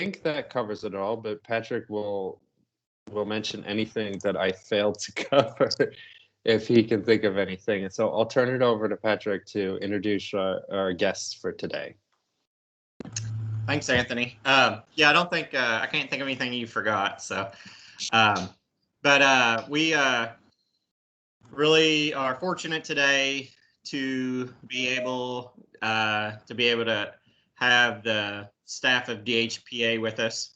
think that covers it all, but Patrick will mention anything that I failed to cover if he can think of anything. And so I'll turn it over to Patrick to introduce our guests for today. Thanks, Anthony. Yeah, I can't think of anything you forgot. So, but we really are fortunate today to be able to have the staff of DHPA with us,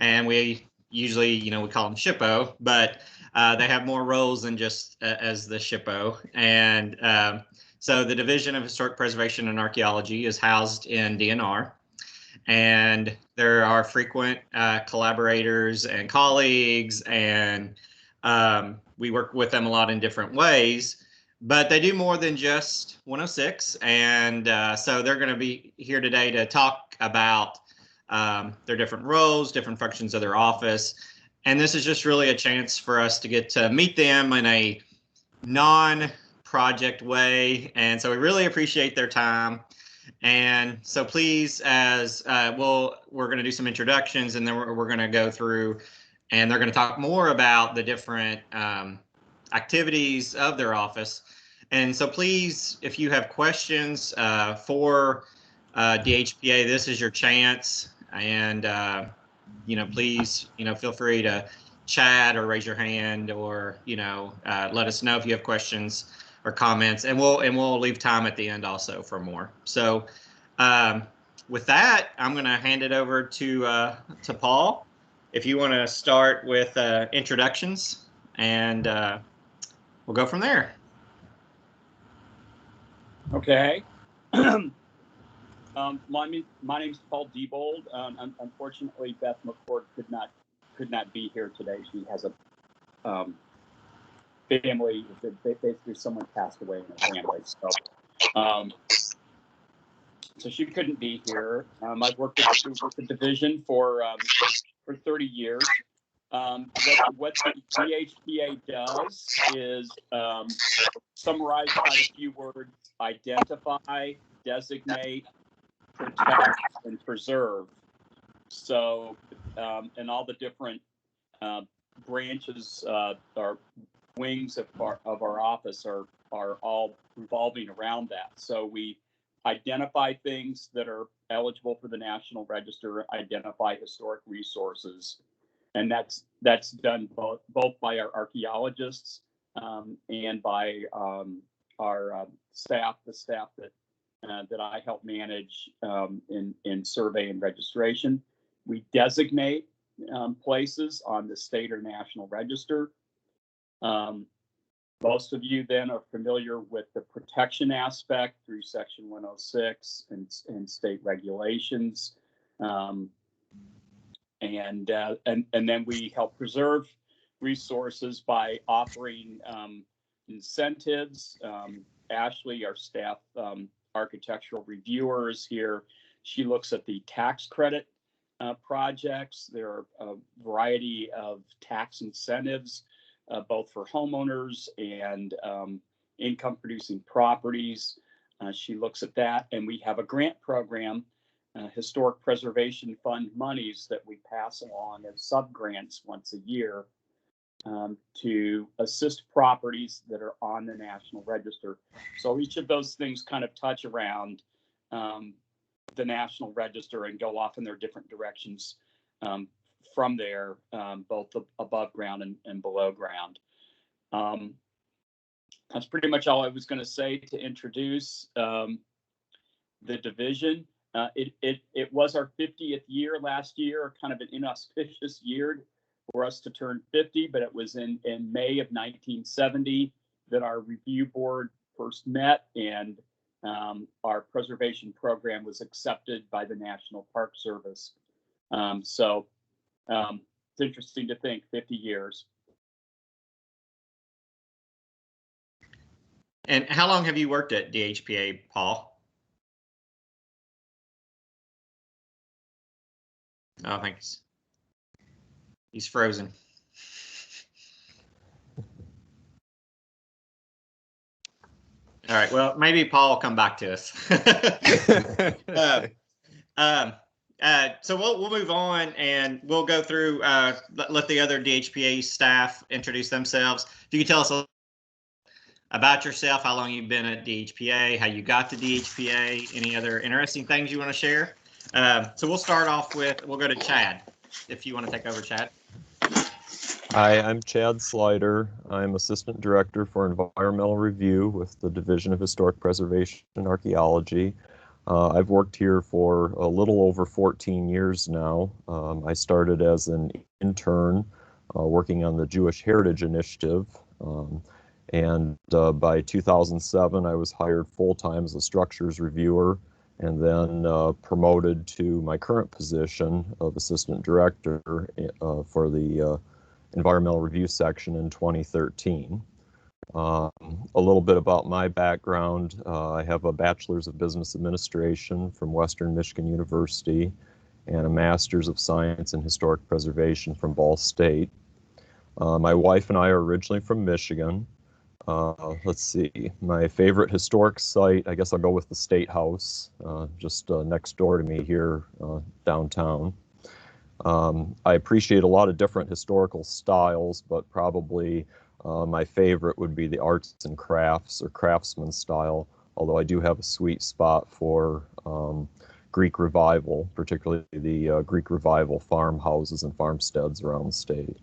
and we usually, we call them SHPO, but they have more roles than just as the SHPO. And so the Division of Historic Preservation and Archaeology is housed in DNR. And there are frequent collaborators and colleagues, and we work with them a lot in different ways. But they do more than just 106, and so they're going to be here today to talk about their different roles, different functions of their office. And this is just really a chance for us to get to meet them in a non-project way. And so we really appreciate their time. And so please, as we're going to do some introductions, and then we're going to go through, and they're going to talk more about the different activities of their office. And so please, if you have questions for DHPA, this is your chance. And please, feel free to chat or raise your hand, or let us know if you have questions or comments, and we'll leave time at the end also for more. So with that, I'm going to hand it over to Paul. If you want to start with introductions, and we'll go from there. Okay. My name's Paul Diebold. Unfortunately, Beth McCord could not be here today. She has a family. Basically, someone passed away in her family, so she couldn't be here. I've worked with the division for 30 years. What the DHPA does is summarized by a few words: identify, designate, protect, and preserve. So, and all the different branches or wings of our office are all revolving around that. So we identify things that are eligible for the National Register, identify historic resources, and that's done both by our archaeologists and by our staff, the staff that I help manage in survey and registration. We designate places on the state or national register. Most of you then are familiar with the protection aspect through Section 106 and state regulations. And then we help preserve resources by offering incentives. Ashley, our staff architectural reviewer, is here. She looks at the tax credit projects. There are a variety of tax incentives, both for homeowners and income producing properties. She looks at that, and we have a grant program, Historic Preservation Fund monies, that we pass along as sub-grants once a year to assist properties that are on the National Register. So each of those things kind of touch around the National Register and go off in their different directions from there, both above ground and below ground. That's pretty much all I was going to say to introduce the division. It was our 50th year last year, kind of an inauspicious year for us to turn 50, but it was in May of 1970 that our review board first met, and our preservation program was accepted by the National Park Service. So it's interesting to think 50 years. And how long have you worked at DHPA, Paul? Oh, thanks. He's frozen. All right. Well, maybe Paul will come back to us. So we'll move on and we'll go through, let the other DHPA staff introduce themselves. If you could tell us a little about yourself, how long you've been at DHPA, how you got to DHPA, any other interesting things you want to share. So we'll start off with, we'll go to Chad, if you want to take over, Chad. Hi, I'm Chad Slider. I'm Assistant Director for Environmental Review with the Division of Historic Preservation and Archaeology. I've worked here for a little over 14 years now. I started as an intern working on the Jewish Heritage Initiative. And by 2007, I was hired full-time as a structures reviewer and then promoted to my current position of Assistant Director for the Environmental Review section in 2013. A little bit about my background. I have a Bachelor's of Business Administration from Western Michigan University and a Master's of Science in Historic Preservation from Ball State. My wife and I are originally from Michigan. Let's see, my favorite historic site, I guess I'll go with the State House, just next door to me here downtown. I appreciate a lot of different historical styles, but probably my favorite would be the arts and crafts or craftsman style, although I do have a sweet spot for Greek Revival, particularly the Greek Revival farmhouses and farmsteads around the state.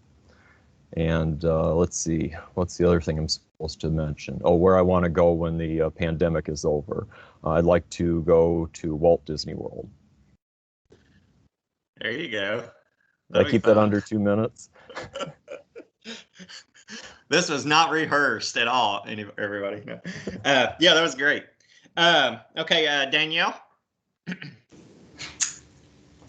And let's see, what's the other thing I'm supposed to mention? Oh, where I want to go when the pandemic is over. I'd like to go to Walt Disney World. There you go. Did I keep that under 2 minutes? This was not rehearsed at all, everybody. No. Yeah, that was great. Okay, Danielle.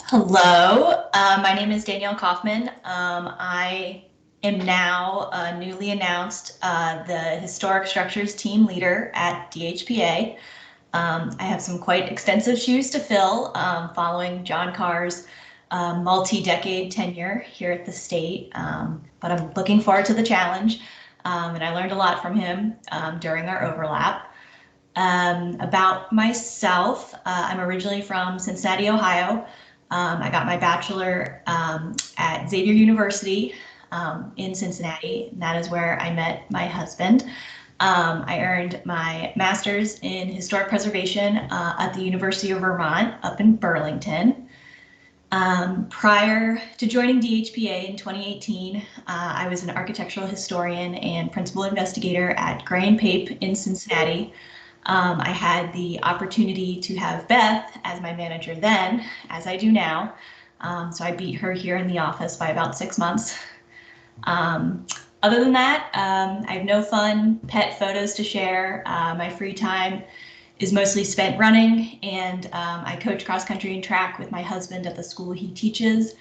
Hello, my name is Danielle Kaufman. I am now newly announced the Historic Structures Team Leader at DHPA. I have some quite extensive shoes to fill following John Carr's multi-decade tenure here at the state, but I'm looking forward to the challenge, and I learned a lot from him during our overlap. About myself, I'm originally from Cincinnati, Ohio. I got my bachelor at Xavier University in Cincinnati, and that is where I met my husband. I earned my master's in historic preservation at the University of Vermont up in Burlington. Prior to joining DHPA in 2018, I was an architectural historian and principal investigator at Gray & Pape in Cincinnati. I had the opportunity to have Beth as my manager then, as I do now. So I beat her here in the office by about 6 months. Other than that, I have no fun pet photos to share. My free time is mostly spent running, and I coach cross country and track with my husband at the school he teaches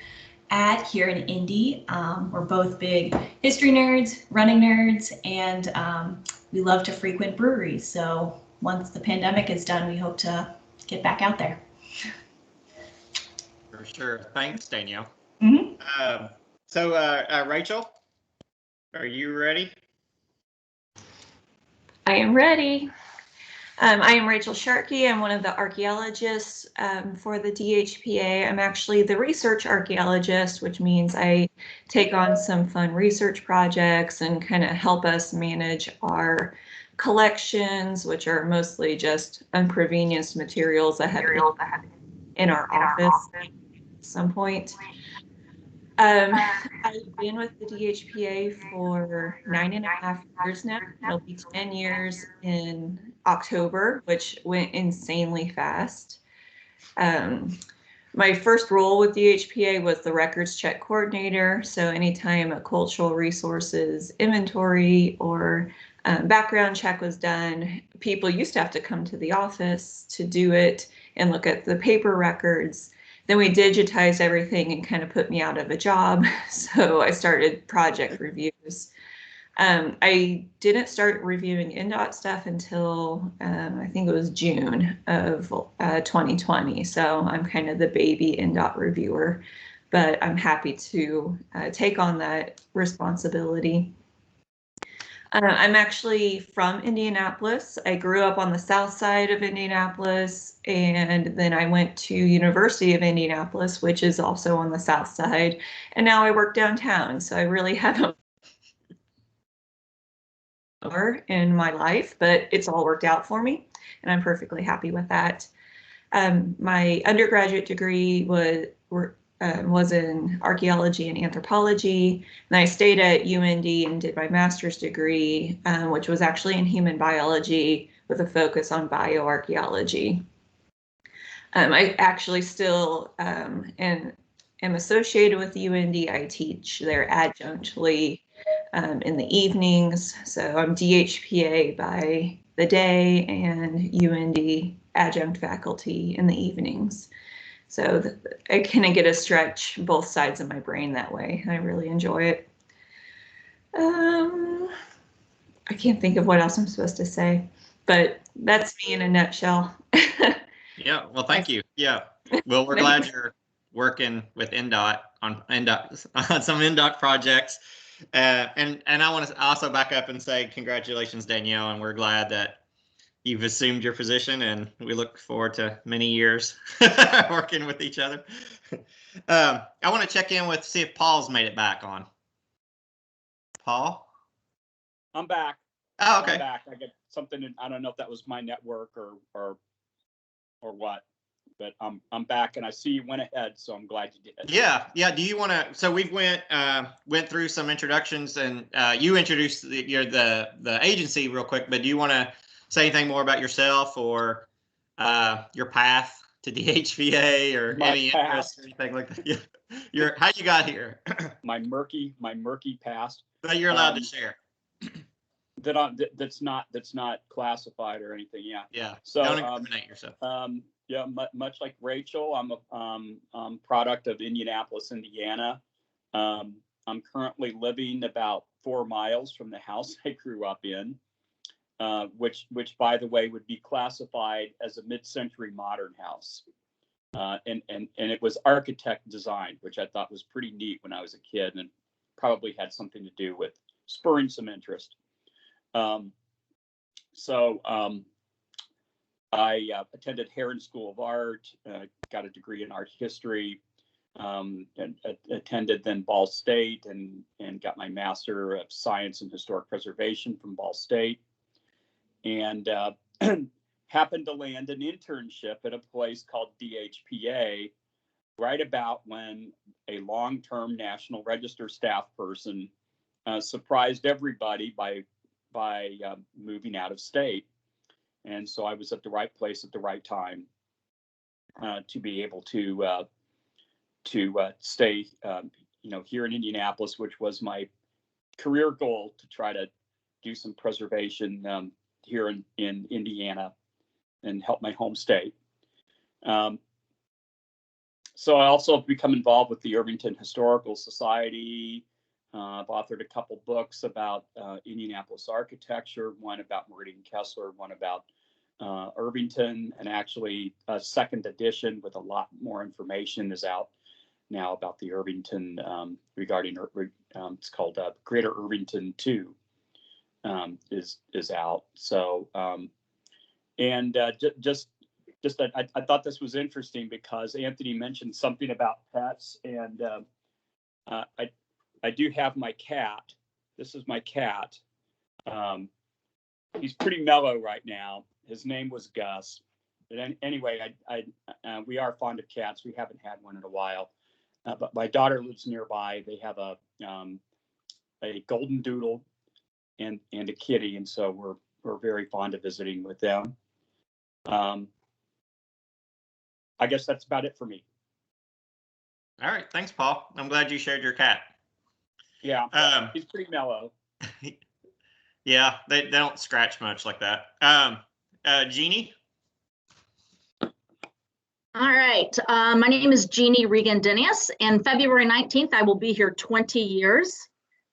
at here in Indy. We're both big history nerds, running nerds, and we love to frequent breweries. So once the pandemic is done, we hope to get back out there. For sure. Thanks, Danielle. Mm-hmm. So Rachel, are you ready? I am ready. I am Rachel Sharkey. I'm one of the archaeologists for the DHPA. I'm actually the research archaeologist, which means I take on some fun research projects and kind of help us manage our collections, which are mostly just unprovenient materials that have been in our office at some point. I've been with the DHPA for 9.5 years now. It'll be 10 years in October, which went insanely fast. My first role with DHPA was the records check coordinator. So anytime a cultural resources inventory or background check was done, people used to have to come to the office to do it and look at the paper records. Then we digitized everything and kind of put me out of a job. So I started project reviews. I didn't start reviewing INDOT stuff until I think it was June of 2020. So I'm kind of the baby INDOT reviewer, but I'm happy to take on that responsibility. I'm actually from Indianapolis. I grew up on the south side of Indianapolis, and then I went to University of Indianapolis, which is also on the south side, and now I work downtown. So I really haven't in my life, but it's all worked out for me, and I'm perfectly happy with that. My undergraduate degree was in archaeology and anthropology, and I stayed at UND and did my master's degree, which was actually in human biology with a focus on bioarchaeology. I actually still am associated with UND. I teach there adjunctly in the evenings, so I'm DHPA by the day and UND adjunct faculty in the evenings. So I kind of get to stretch both sides of my brain that way. I really enjoy it. I can't think of what else I'm supposed to say, but that's me in a nutshell. Yeah, well, thank you. Yeah, well, we're glad you're working with INDOT on some INDOT projects. And I want to also back up and say congratulations, Danielle, and we're glad that you've assumed your position, and we look forward to many years working with each other. I want to check in with, see if Paul's made it back on. Paul? I'm back. Oh, okay. I'm back. I get something. I don't know if that was my network or what, but I'm back, and I see you went ahead, so I'm glad you did. Yeah. Do you want to? So we went through some introductions, and you introduced the agency real quick. But do you want to say anything more about yourself or your path to DHPA or any interest or anything like that? Yeah. How you got here? my murky past. That you're allowed to share. That's not classified or anything. Yeah. Yeah. So don't incriminate yourself. Yeah, much like Rachel, I'm a product of Indianapolis, Indiana. I'm currently living about 4 miles from the house I grew up in, which by the way would be classified as a mid-century modern house. And it was architect designed, which I thought was pretty neat when I was a kid, and probably had something to do with spurring some interest. I attended Heron School of Art, got a degree in art history, and attended then Ball State and got my Master of Science in Historic Preservation from Ball State, and happened to land an internship at a place called DHPA right about when a long-term National Register staff person surprised everybody by moving out of state. And so I was at the right place at the right time to be able to stay, here in Indianapolis, which was my career goal, to try to do some preservation here in Indiana and help my home state. So I also have become involved with the Irvington Historical Society. I've authored a couple books about Indianapolis architecture, one about Meridian Kessler, one about Irvington, and actually a second edition with a lot more information is out now about the Irvington regarding it's called Greater Irvington 2 is out. So I thought this was interesting because Anthony mentioned something about pets, and I do have my cat. This is my cat. He's pretty mellow right now. His name was Gus. But anyway, we are fond of cats. We haven't had one in a while. But my daughter lives nearby. They have a golden doodle and a kitty, and so we're very fond of visiting with them. I guess that's about it for me. All right, thanks, Paul. I'm glad you shared your cat. Yeah, he's pretty mellow. Yeah, they don't scratch much like that. Jeannie? All right, my name is Jeannie Regan-Dinius, and February 19th, I will be here 20 years,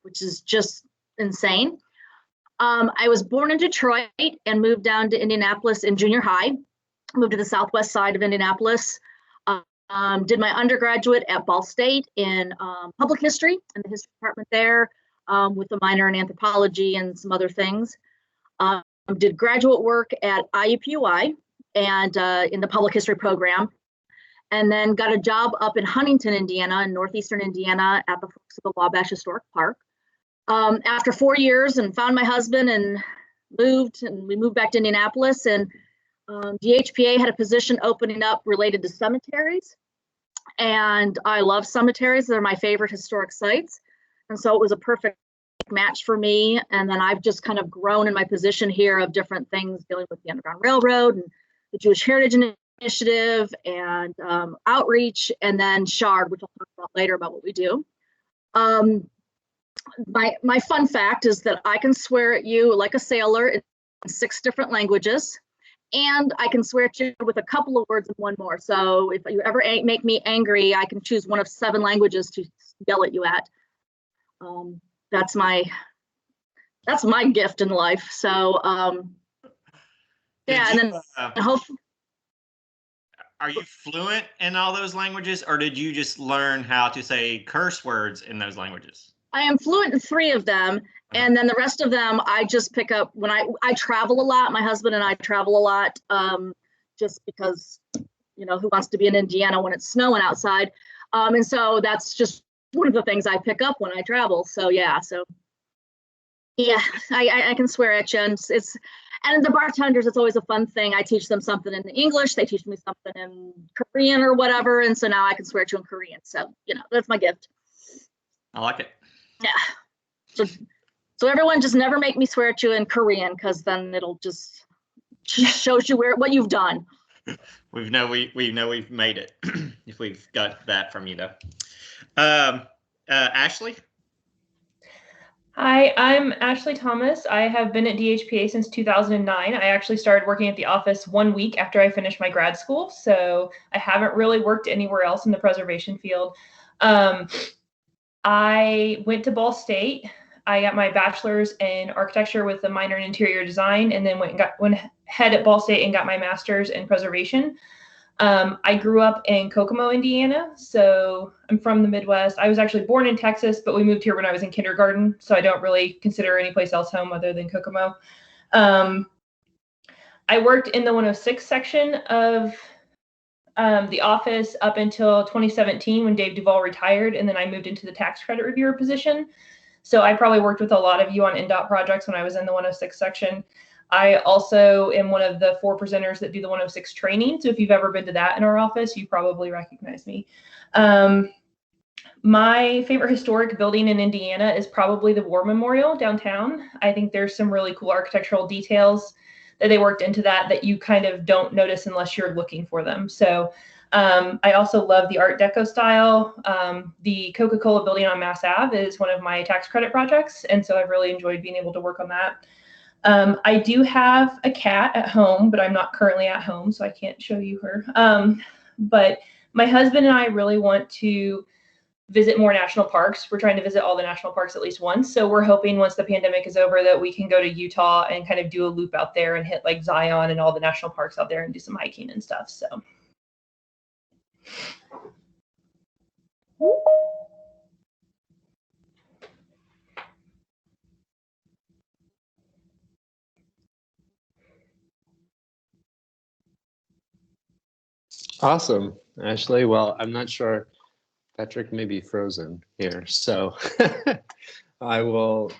which is just insane. I was born in Detroit and moved down to Indianapolis in junior high, moved to the southwest side of Indianapolis, did my undergraduate at Ball State in public history in the history department there. with a minor in anthropology and some other things. Did graduate work at IUPUI and in the public history program, and then got a job up in Huntington, Indiana, in northeastern Indiana at the Forks of the Wabash Historic Park. After 4 years, and found my husband and we moved back to Indianapolis, and DHPA had a position opening up related to cemeteries. And I love cemeteries. They're my favorite historic sites. And so it was a perfect match for me. And then I've just kind of grown in my position here of different things dealing with the Underground Railroad and the Jewish Heritage Initiative and outreach, and then SHARD, which I'll talk about later about what we do. My fun fact is that I can swear at you like a sailor in 6 different languages. And I can swear at you with a couple of words and one more. So if you ever make me angry, I can choose one of 7 languages to yell at you at. That's my gift in life. So yeah, and then hopefully. Are you fluent in all those languages, or did you just learn how to say curse words in those languages? I am fluent in 3 of them. And then the rest of them, I just pick up when I travel a lot. My husband and I travel a lot, just because, who wants to be in Indiana when it's snowing outside? And so that's just one of the things I pick up when I travel. So yeah, I can swear at you. And the bartenders, it's always a fun thing. I teach them something in English. They teach me something in Korean or whatever. And so now I can swear at you in Korean. So, that's my gift. I like it. Yeah. So everyone just never make me swear at you in Korean, because then it'll just shows you what you've done. We know we've made it if we've got that from you though. Ashley? Hi, I'm Ashley Thomas. I have been at DHPA since 2009. I actually started working at the office 1 week after I finished my grad school, so I haven't really worked anywhere else in the preservation field. I went to Ball State. I got my bachelor's in architecture with a minor in interior design, and then went ahead at Ball State and got my master's in preservation. I grew up in Kokomo, Indiana, so I'm from the Midwest. I was actually born in Texas, but we moved here when I was in kindergarten, so I don't really consider any place else home other than Kokomo. I worked in the 106 section of the office up until 2017 when Dave Duvall retired, and then I moved into the tax credit reviewer position. So I probably worked with a lot of you on INDOT projects when I was in the 106 section. I also am one of the 4 presenters that do the 106 training. So if you've ever been to that in our office, you probably recognize me. My favorite historic building in Indiana is probably the War Memorial downtown. I think there's some really cool architectural details that they worked into that you kind of don't notice unless you're looking for them. So I also love the Art Deco style. The Coca-Cola building on Mass Ave is one of my tax credit projects, and so I've really enjoyed being able to work on that. I do have a cat at home, but I'm not currently at home, so I can't show you her. But my husband and I really want to visit more national parks. We're trying to visit all the national parks at least once. So we're hoping once the pandemic is over that we can go to Utah and kind of do a loop out there and hit like Zion and all the national parks out there and do some hiking and stuff. So. Awesome, Ashley. Well, I'm not sure. Patrick may be frozen here, so I will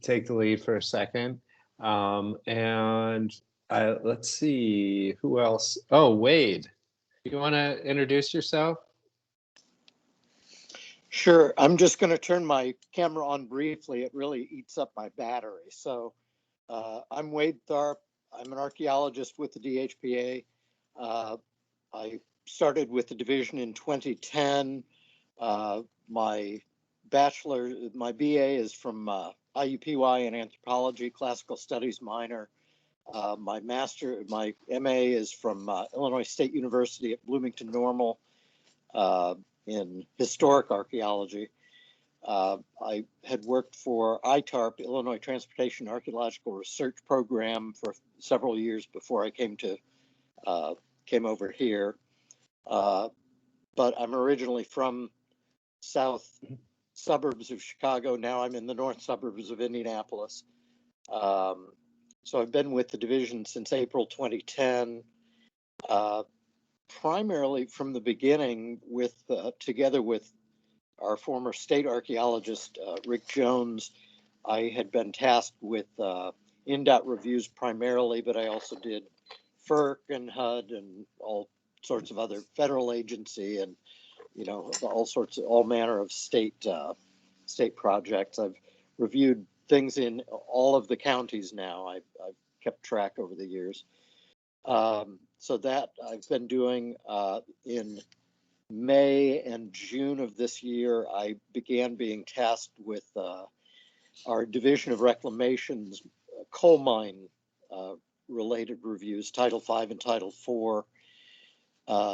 take the lead for a second. Let's see, who else? Oh, Wade, you want to introduce yourself? Sure. I'm just going to turn my camera on briefly. It really eats up my battery. So I'm Wade Tharp. I'm an archaeologist with the DHPA. I started with the division in 2010. My BA is from IUPUI in anthropology, classical studies minor. My MA is from Illinois State University at Bloomington Normal in historic archaeology. I had worked for ITARP, Illinois Transportation Archaeological Research Program, for several years before I came over here. But I'm originally from South suburbs of Chicago. Now I'm in the north suburbs of Indianapolis. So I've been with the division since April 2010, primarily from the beginning with together with our former state archaeologist, Rick Jones. I had been tasked with INDOT reviews primarily, but I also did FERC and HUD and all sorts of other federal agency and, you know, all manner of state projects. I've reviewed things in all of the counties now. I've kept track over the years. So that I've been doing in May and June of this year. I began being tasked with our Division of Reclamation's coal mine related reviews, Title V and Title IV.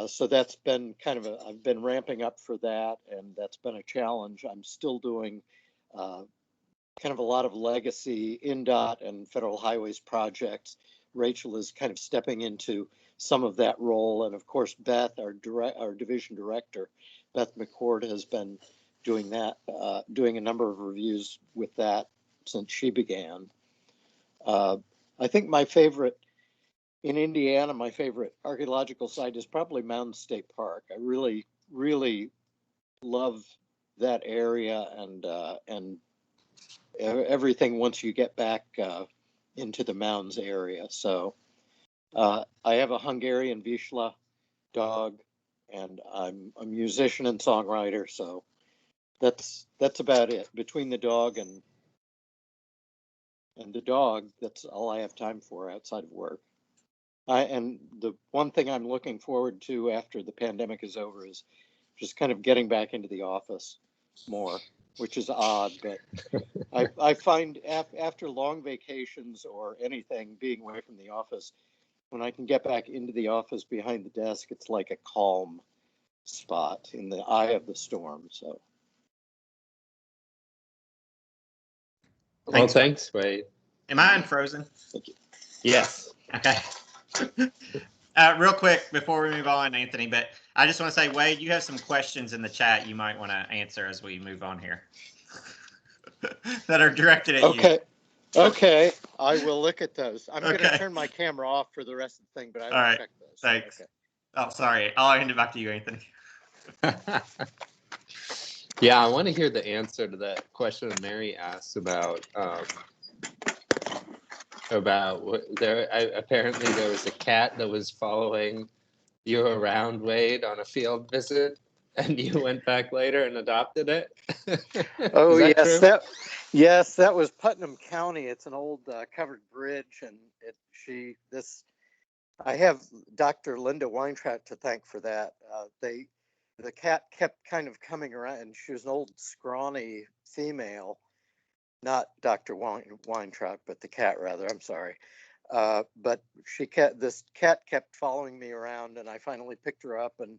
So that's been kind of I've been ramping up for that, and that's been a challenge. I'm still doing kind of a lot of legacy INDOT and federal highways projects. Rachel is kind of stepping into some of that role. And of course, Beth, our division director, Beth McCord, has been doing that, doing a number of reviews with that since she began. I think my favorite in Indiana, my favorite archaeological site is probably Mountain State Park. I really, really love that area and everything once you get back into the mountains area. So I have a Hungarian Vizsla dog, and I'm a musician and songwriter. So that's about it. Between the dog and the dog, that's all I have time for outside of work. And the one thing I'm looking forward to after the pandemic is over is just kind of getting back into the office more, which is odd, but I find after long vacations or anything, being away from the office, when I can get back into the office behind the desk, it's like a calm spot in the eye of the storm. So. Well, thanks, Wade. Am I unfrozen? Thank you. Yes. Okay. Real quick before we move on, Anthony, but I just want to say, Wade, you have some questions in the chat you might want to answer as we move on here that are directed at you. Okay, I will look at those. I'm going to turn my camera off for the rest of the thing, but I will check those. Thanks. Okay. Oh, sorry. I'll hand it back to you, Anthony. Yeah, I want to hear the answer to that question Mary asked about what apparently there was a cat that was following you around, Wade, on a field visit, and you went back later and adopted it. Oh, that yes, that was Putnam County. It's an old covered bridge, and I have Dr. Linda Weintraub to thank for that. The cat kept kind of coming around, and she was an old scrawny female, not Dr. Weintraub, but the cat rather. I'm sorry. But this cat kept following me around, and I finally picked her up, and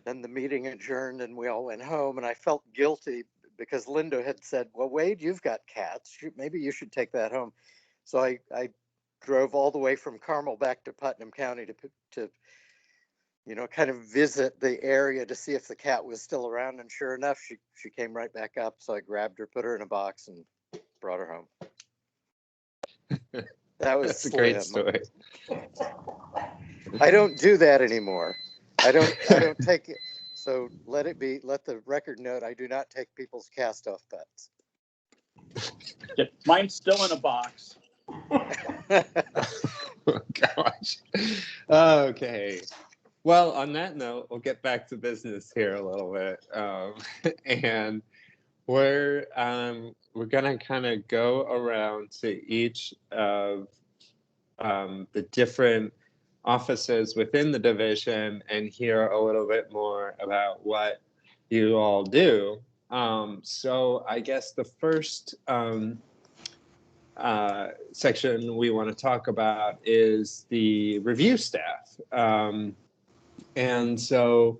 then the meeting adjourned and we all went home, and I felt guilty because Linda had said, well, Wade, you've got cats. Maybe you should take that home. So I drove all the way from Carmel back to Putnam County to kind of visit the area to see if the cat was still around. And sure enough, she came right back up. So I grabbed her, put her in a box, and brought her home. That was That's a great story. I don't do that anymore. I don't take it. So let the record note, I do not take people's cast off pets. Mine's still in a box. Oh, gosh. Okay. Well, on that note, we'll get back to business here a little bit. And we're gonna kind of go around to each of the different offices within the division and hear a little bit more about what you all do. So I guess the first section we want to talk about is the review staff. And so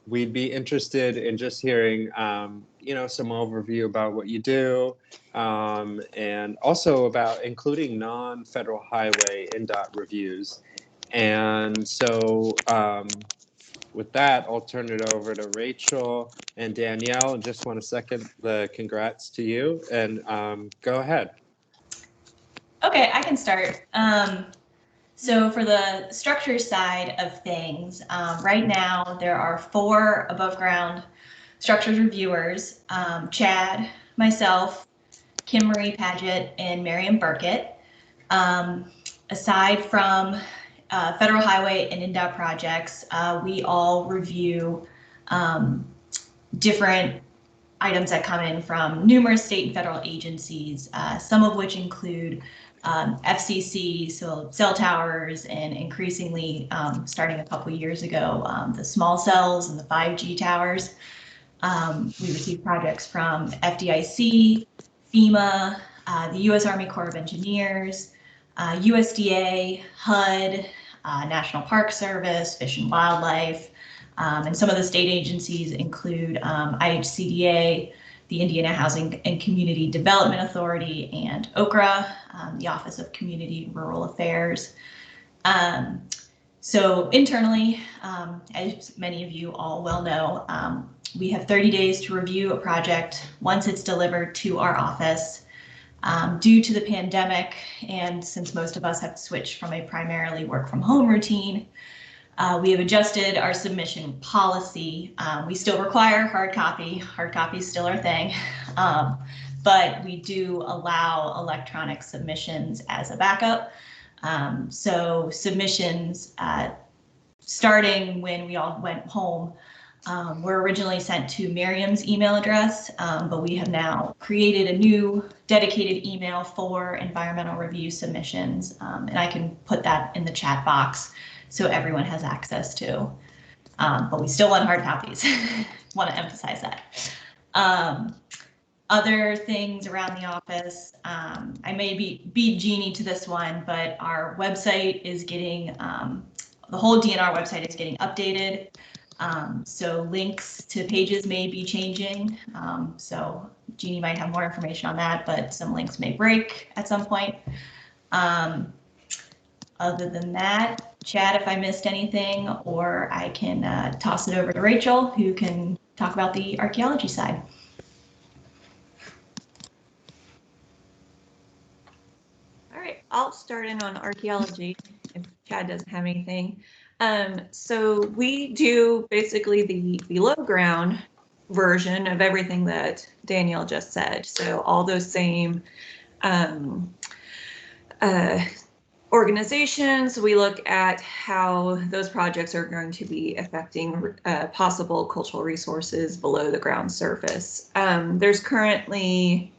we'd be interested in just hearing, some overview about what you do, and also about including non-federal highway INDOT reviews. And so with that, I'll turn it over to Rachel and Danielle, and just want to second the congrats to you, and go ahead. Okay, I can start. So for the structure side of things, right now there are 4 above ground structures reviewers, Chad, myself, Kim Marie Paget, and Miriam Burkett. Aside from federal highway and INDOT projects, we all review different items that come in from numerous state and federal agencies, some of which include FCC, so cell towers, and increasingly, starting a couple years ago, the small cells and the 5G towers. We receive projects from FDIC, FEMA, the U.S. Army Corps of Engineers, USDA, HUD, National Park Service, Fish and Wildlife, and some of the state agencies include IHCDA, the Indiana Housing and Community Development Authority, and OCRA, the Office of Community and Rural Affairs. So internally, as many of you all well know, we have 30 days to review a project once it's delivered to our office. Due to the pandemic, and since most of us have switched from a primarily work from home routine, we have adjusted our submission policy. We still require hard copy. Hard copy is still our thing, but we do allow electronic submissions as a backup. So submissions starting when we all went home were originally sent to Miriam's email address, but we have now created a new dedicated email for environmental review submissions, and I can put that in the chat box so everyone has access to. But we still want hard copies. Want to emphasize that. Other things around the office, I may beat Jeannie to this one, but our website is getting, the whole DNR website is getting updated. So links to pages may be changing. So Jeannie might have more information on that, but some links may break at some point. Other than that, Chad, if I missed anything, or I can toss it over to Rachel, who can talk about the archaeology side. All right, I'll start in on archaeology if Chad doesn't have anything. So we do basically the below ground version of everything that Danielle just said. So all those same organizations, we look at how those projects are going to be affecting possible cultural resources below the ground surface. There's currently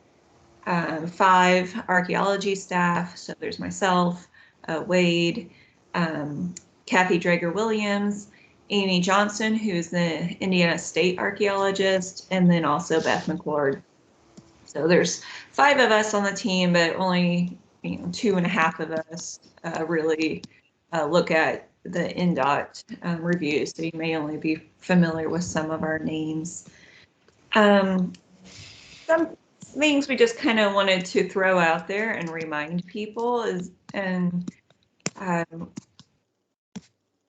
5 archaeology staff. So there's myself, Wade, Kathy Drager-Williams, Amy Johnson, who's the Indiana State archaeologist, and then also Beth McClord. So there's 5 of us on the team, but only 2.5 of us really look at the INDOT reviews. So you may only be familiar with some of our names. Some things we just kind of wanted to throw out there and remind people is,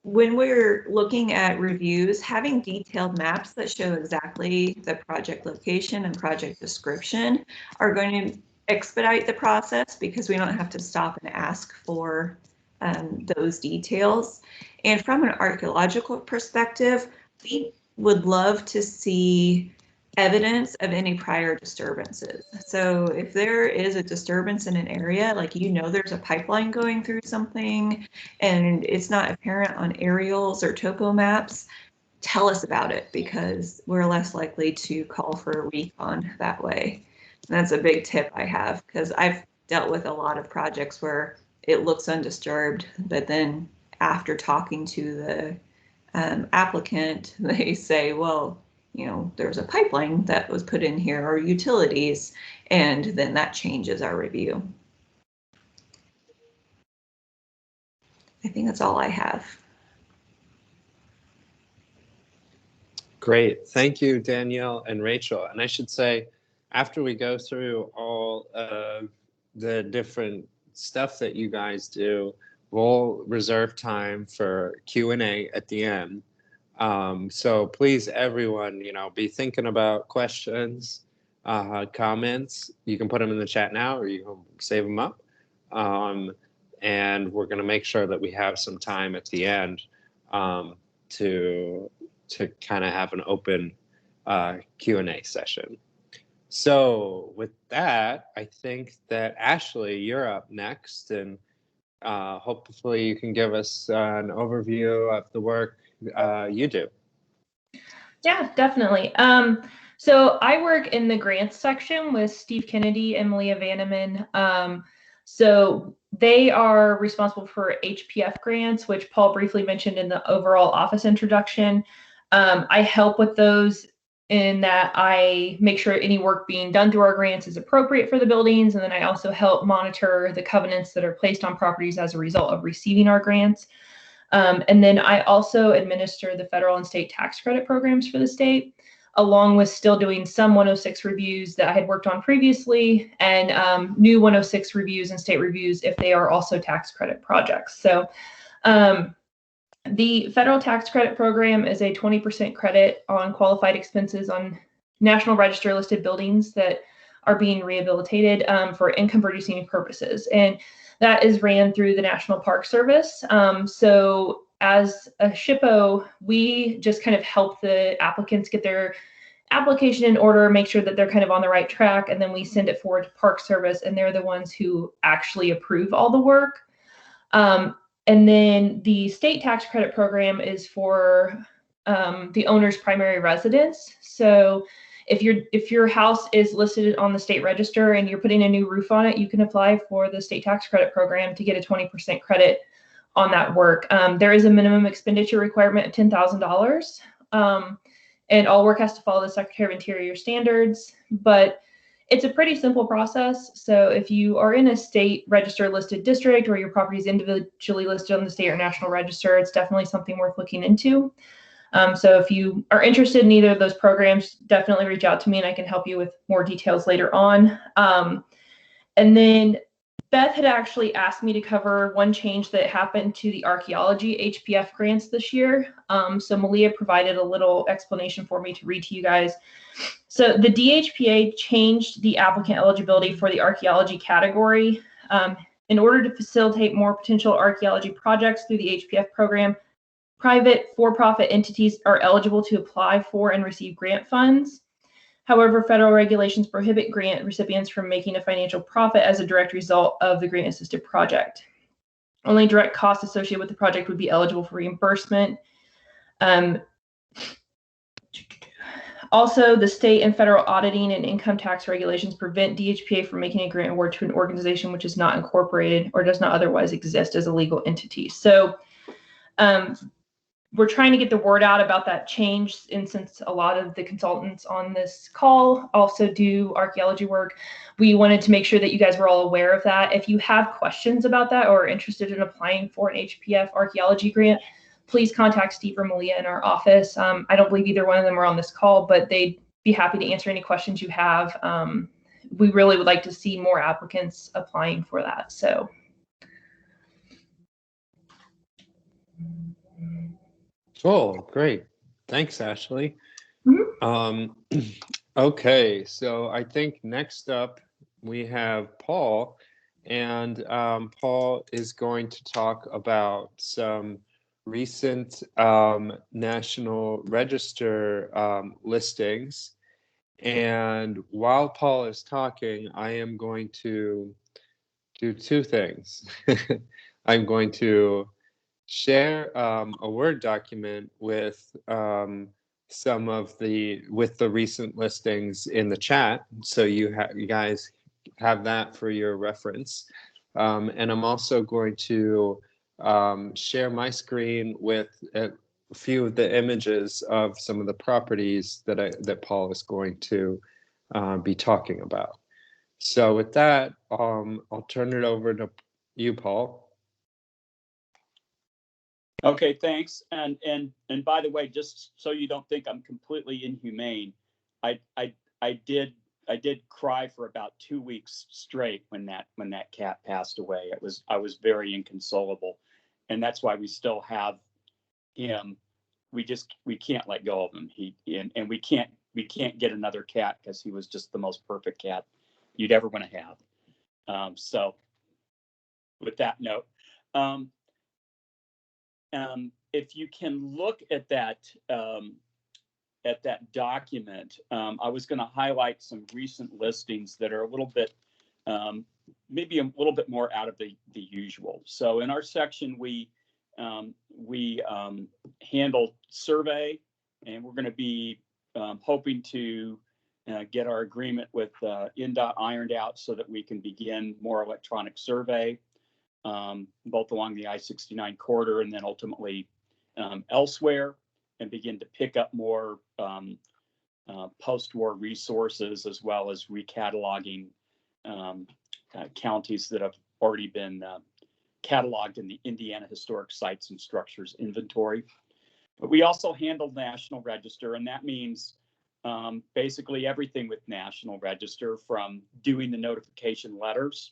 when we're looking at reviews, having detailed maps that show exactly the project location and project description are going to expedite the process, because we don't have to stop and ask for those details. And from an archaeological perspective, we would love to see evidence of any prior disturbances. So if there is a disturbance in an area, like there's a pipeline going through something and it's not apparent on aerials or topo maps, tell us about it, because we're less likely to call for a recon that way. And that's a big tip I have, because I've dealt with a lot of projects where it looks undisturbed, but then after talking to the applicant, they say, well, there's a pipeline that was put in here, or utilities, and then that changes our review. I think that's all I have. Great. Thank you, Danielle and Rachel. And I should say, after we go through all the different stuff that you guys do, we'll reserve time for Q&A at the end. So please, everyone, be thinking about questions, comments. You can put them in the chat now, or you can save them up. And we're going to make sure that we have some time at the end to kind of have an open Q&A session. So with that, I think that Ashley, you're up next, and hopefully you can give us an overview of the work you do. Yeah, definitely. So I work in the grants section with Steve Kennedy and Malia Vanneman. So they are responsible for HPF grants, which Paul briefly mentioned in the overall office introduction. I help with those in that I make sure any work being done through our grants is appropriate for the buildings. And then I also help monitor the covenants that are placed on properties as a result of receiving our grants. And then I also administer the federal and state tax credit programs for the state, along with still doing some 106 reviews that I had worked on previously, and new 106 reviews and state reviews if they are also tax credit projects. So the federal tax credit program is a 20% credit on qualified expenses on National Register listed buildings that are being rehabilitated for income producing purposes. And that is ran through the National Park Service. So as a SHPO, we just kind of help the applicants get their application in order, make sure that they're kind of on the right track, and then we send it forward to Park Service, and they're the ones who actually approve all the work. And then the state tax credit program is for the owner's primary residence. So if your house is listed on the state register and you're putting a new roof on it, you can apply for the state tax credit program to get a 20% credit on that work. There is a minimum expenditure requirement of $10,000, and all work has to follow the Secretary of Interior standards, but it's a pretty simple process. So if you are in a state register listed district or your property is individually listed on the state or national register, it's definitely something worth looking into. So if you are interested in either of those programs, definitely reach out to me and I can help you with more details later on. And then Beth had actually asked me to cover one change that happened to the archaeology HPF grants this year. So Malia provided a little explanation for me to read to you guys. So the DHPA changed the applicant eligibility for the archaeology category. In order to facilitate more potential archaeology projects through the HPF program, private for-profit entities are eligible to apply for and receive grant funds. However, federal regulations prohibit grant recipients from making a financial profit as a direct result of the grant-assisted project. Only direct costs associated with the project would be eligible for reimbursement. Also, the state and federal auditing and income tax regulations prevent DHPA from making a grant award to an organization which is not incorporated or does not otherwise exist as a legal entity. So we're trying to get the word out about that change, and since a lot of the consultants on this call also do archaeology work, we wanted to make sure that you guys were all aware of that. If you have questions about that or are interested in applying for an HPF archaeology grant, please contact Steve or Malia in our office. I don't believe either one of them are on this call, but they'd be happy to answer any questions you have. We really would like to see more applicants applying for that. So. Cool, great. Thanks, Ashley. Mm-hmm. Okay, so I think next up we have Paul, and Paul is going to talk about some recent National Register listings. And while Paul is talking, I am going to do two things. I'm going to share a Word document with with the recent listings in the chat, so you guys have that for your reference. And I'm also going to share my screen with a few of the images of some of the properties that Paul is going to be talking about. So with that, I'll turn it over to you, Paul. Okay, thanks. And by the way, just so you don't think I'm completely inhumane, I did cry for about 2 weeks straight when that cat passed away. I was very inconsolable, and that's why we still have him we can't let go of him. And we can't get another cat because he was just the most perfect cat you'd ever want to have. So with that note, if you can look at that document, I was going to highlight some recent listings that are a little bit, maybe a little bit more out of the usual. So in our section, we handle survey, and we're going to be hoping to get our agreement with INDOT ironed out so that we can begin more electronic survey, both along the I-69 corridor and then ultimately elsewhere, and begin to pick up more post-war resources, as well as recataloging counties that have already been cataloged in the Indiana Historic Sites and Structures Inventory. But we also handle National Register, and that means basically everything with National Register, from doing the notification letters,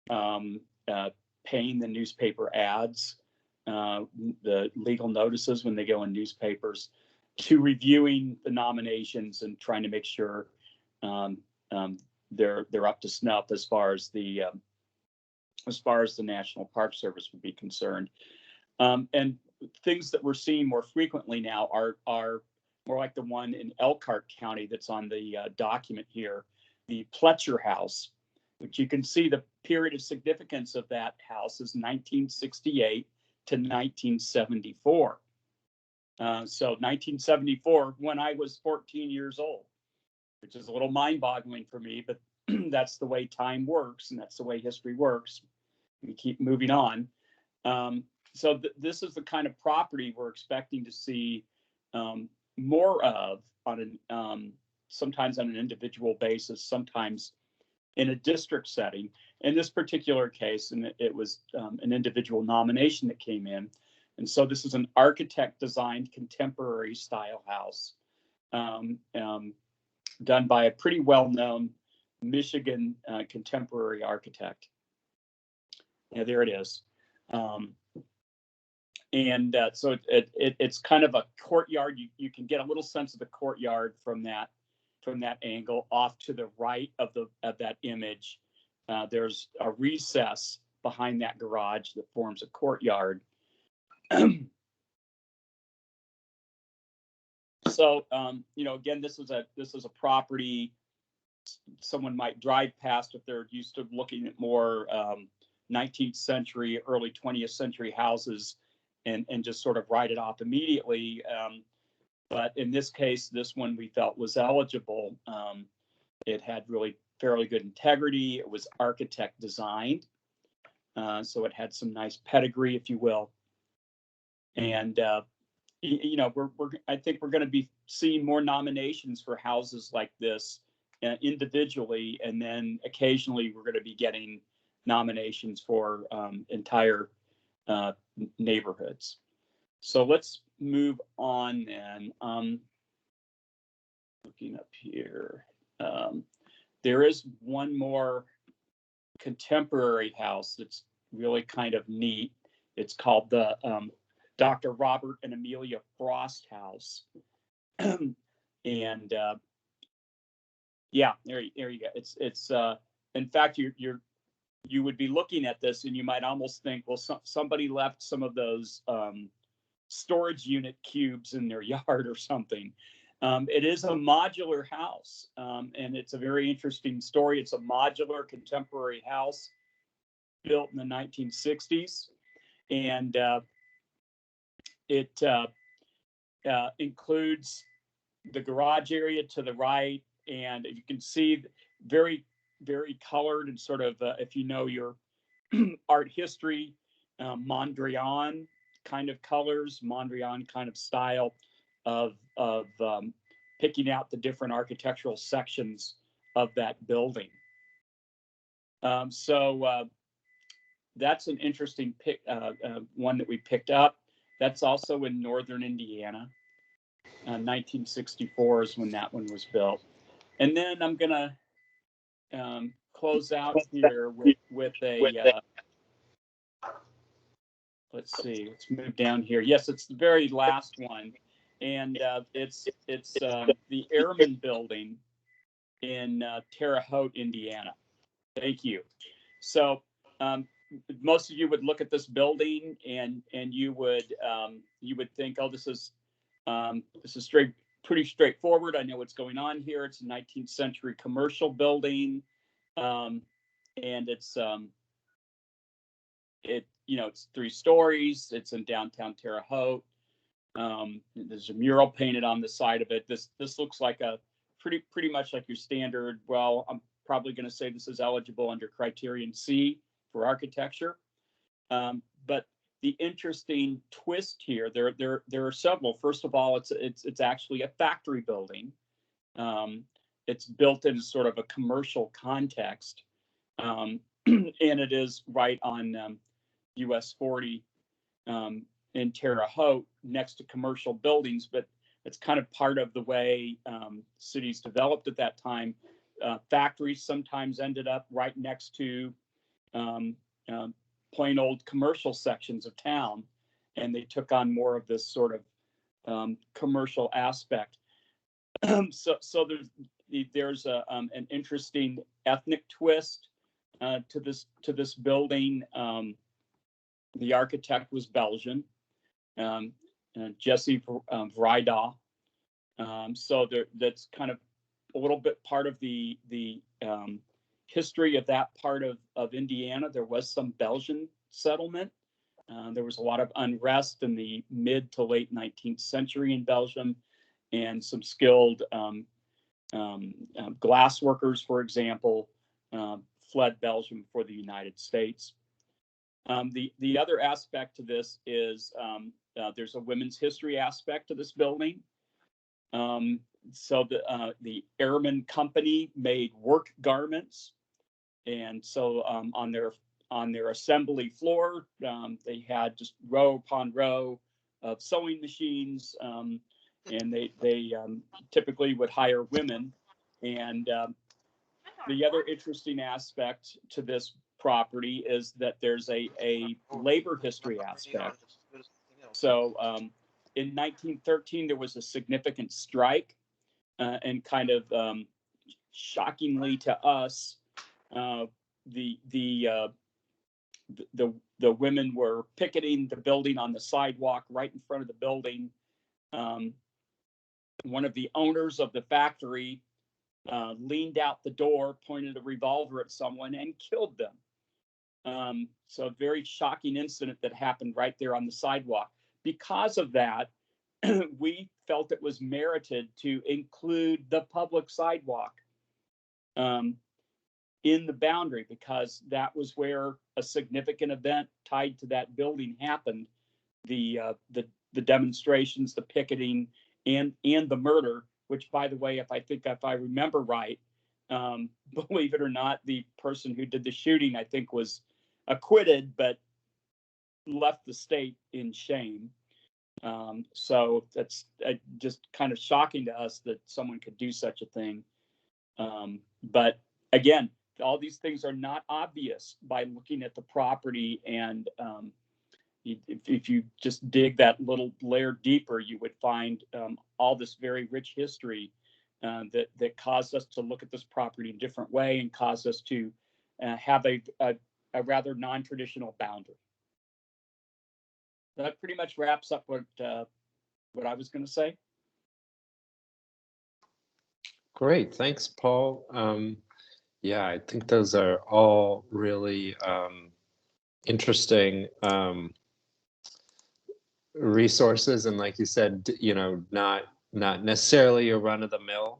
paying the newspaper ads, the legal notices when they go in newspapers, to reviewing the nominations and trying to make sure they're up to snuff as far as the National Park Service would be concerned. And things that we're seeing more frequently now are more like the one in Elkhart County that's on the document here, the Pletcher House, which you can see the period of significance of that house is 1968 to 1974. So 1974, when I was 14 years old, which is a little mind-boggling for me, but that's the way time works, and that's the way history works. We keep moving on. So this is the kind of property we're expecting to see more of on sometimes on an individual basis, sometimes in a district setting. In this particular case, and it was an individual nomination that came in. And so this is an architect-designed contemporary style house done by a pretty well-known Michigan contemporary architect. Yeah, there it is. So it's kind of a courtyard. You can get a little sense of the courtyard from that angle. Off to the right of that image, there's a recess behind that garage that forms a courtyard. So again, this is a property someone might drive past if they're used to looking at more 19th century, early 20th century houses, and just sort of write it off immediately. But in this case, this one we felt was eligible. It had really fairly good integrity. It was architect designed, so it had some nice pedigree, if you will. And I think we're going to be seeing more nominations for houses like this individually, and then occasionally we're going to be getting nominations for entire neighborhoods. So let's move on then. Looking up here, there is one more contemporary house that's really kind of neat. It's called the Dr. Robert and Amelia Frost House. And yeah, there you go. It's in fact, you would be looking at this and you might almost think, well, somebody left some of those storage unit cubes in their yard or something. It is a modular house, and it's a very interesting story. It's a modular contemporary house built in the 1960s, and it includes the garage area to the right, and you can see very, very colored and sort of, if you know your art history, Mondrian kind of colors, Mondrian kind of style of picking out the different architectural sections of that building. So that's an interesting one that we picked up. That's also in northern Indiana. 1964 is when that one was built. And then I'm gonna close out here with a let's see, let's move down here. Yes, it's the very last one. And it's the Airman Building in Terre Haute, Indiana. Thank you. So most of you would look at this building and you would think, oh, this is pretty straightforward. I know what's going on here. It's a 19th century commercial building, and it's it's 3 stories. It's in downtown Terre Haute. There's a mural painted on the side of it. This looks like a pretty much like your standard. Well, I'm probably going to say this is eligible under criterion C for architecture. But the interesting twist here, there are several. First of all, it's actually a factory building. It's built in sort of a commercial context, and it is right on US 40 in Terre Haute, next to commercial buildings. But it's kind of part of the way cities developed at that time. Factories sometimes ended up right next to plain old commercial sections of town, and they took on more of this sort of commercial aspect. So there's an interesting ethnic twist to this building. The architect was Belgian, Jesse Vrijda. So that's kind of a little bit part of the history of that part of Indiana. There was some Belgian settlement. There was a lot of unrest in the mid to late 19th century in Belgium, and some skilled glass workers, for example, fled Belgium for the United States. The other aspect to this is there's a women's history aspect to this building. So the Airman Company made work garments, and so on their assembly floor, they had just row upon row of sewing machines, and they typically would hire women. And the other interesting aspect to this property is that there's a labor history aspect. So in 1913, there was a significant strike, and kind of shockingly to us, the women were picketing the building on the sidewalk right in front of the building. One of the owners of the factory leaned out the door, pointed a revolver at someone, and killed them. So a very shocking incident that happened right there on the sidewalk. Because of that, we felt it was merited to include the public sidewalk in the boundary, because that was where a significant event tied to that building happened. The demonstrations, the picketing, and the murder, which, by the way, if I remember right, believe it or not, the person who did the shooting, I think, was acquitted, but left the state in shame. So that's just kind of shocking to us that someone could do such a thing. But again, all these things are not obvious by looking at the property, and if you just dig that little layer deeper, you would find all this very rich history that caused us to look at this property in a different way, and caused us to have a rather non-traditional boundary. That pretty much wraps up what I was going to say. Great, thanks, Paul. Yeah, I think those are all really interesting resources, and like you said, not necessarily a run-of-the-mill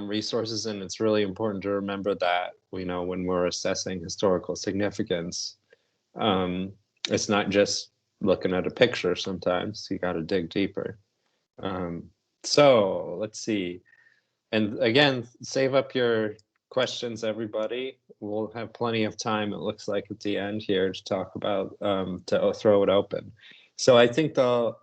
resources, and it's really important to remember that when we're assessing historical significance, it's not just looking at a picture. Sometimes you got to dig deeper. So let's see. And again, save up your questions, everybody. We'll have plenty of time, it looks like, at the end here to talk about, to throw it open. So I think the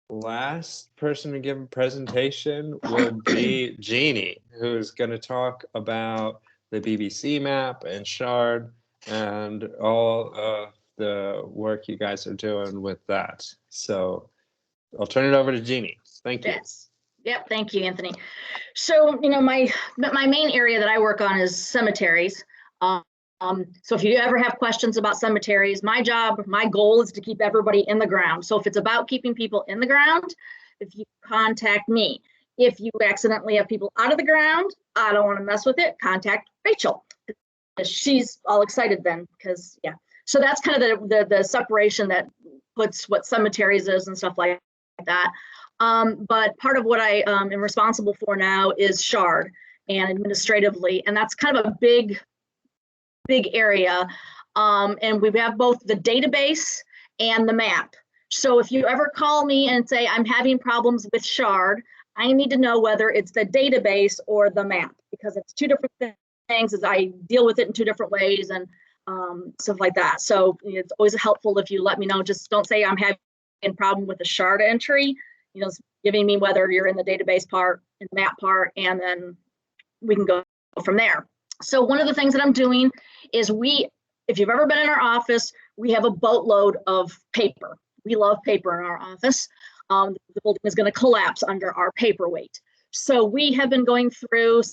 last person to give a presentation will be Jeannie, who's going to talk about the BBC map and Shard, and all of the work you guys are doing with that. So I'll turn it over to Jeannie. Thank you. Yes. Yep. Thank you, Anthony. So, my main area that I work on is cemeteries. So if you ever have questions about cemeteries, my goal is to keep everybody in the ground. So if it's about keeping people in the ground, if you contact me. If you accidentally have people out of the ground, I don't want to mess with it, contact Rachel. She's all excited then, because yeah. So that's kind of the separation that puts what cemeteries is and stuff like that. But part of what I am responsible for now is SHARD and administratively, and that's kind of a big area. And we have both the database and the map. So if you ever call me and say, I'm having problems with SHARD, I need to know whether it's the database or the map, because it's two different things, as I deal with it in two different ways and stuff like that. So it's always helpful if you let me know. Just don't say I'm having a problem with the SHARD entry, giving me whether you're in the database part, in the map part, and then we can go from there. So one of the things that I'm doing is if you've ever been in our office, we have a boatload of paper. We love paper in our office. The building is going to collapse under our paperweight. So we have been going through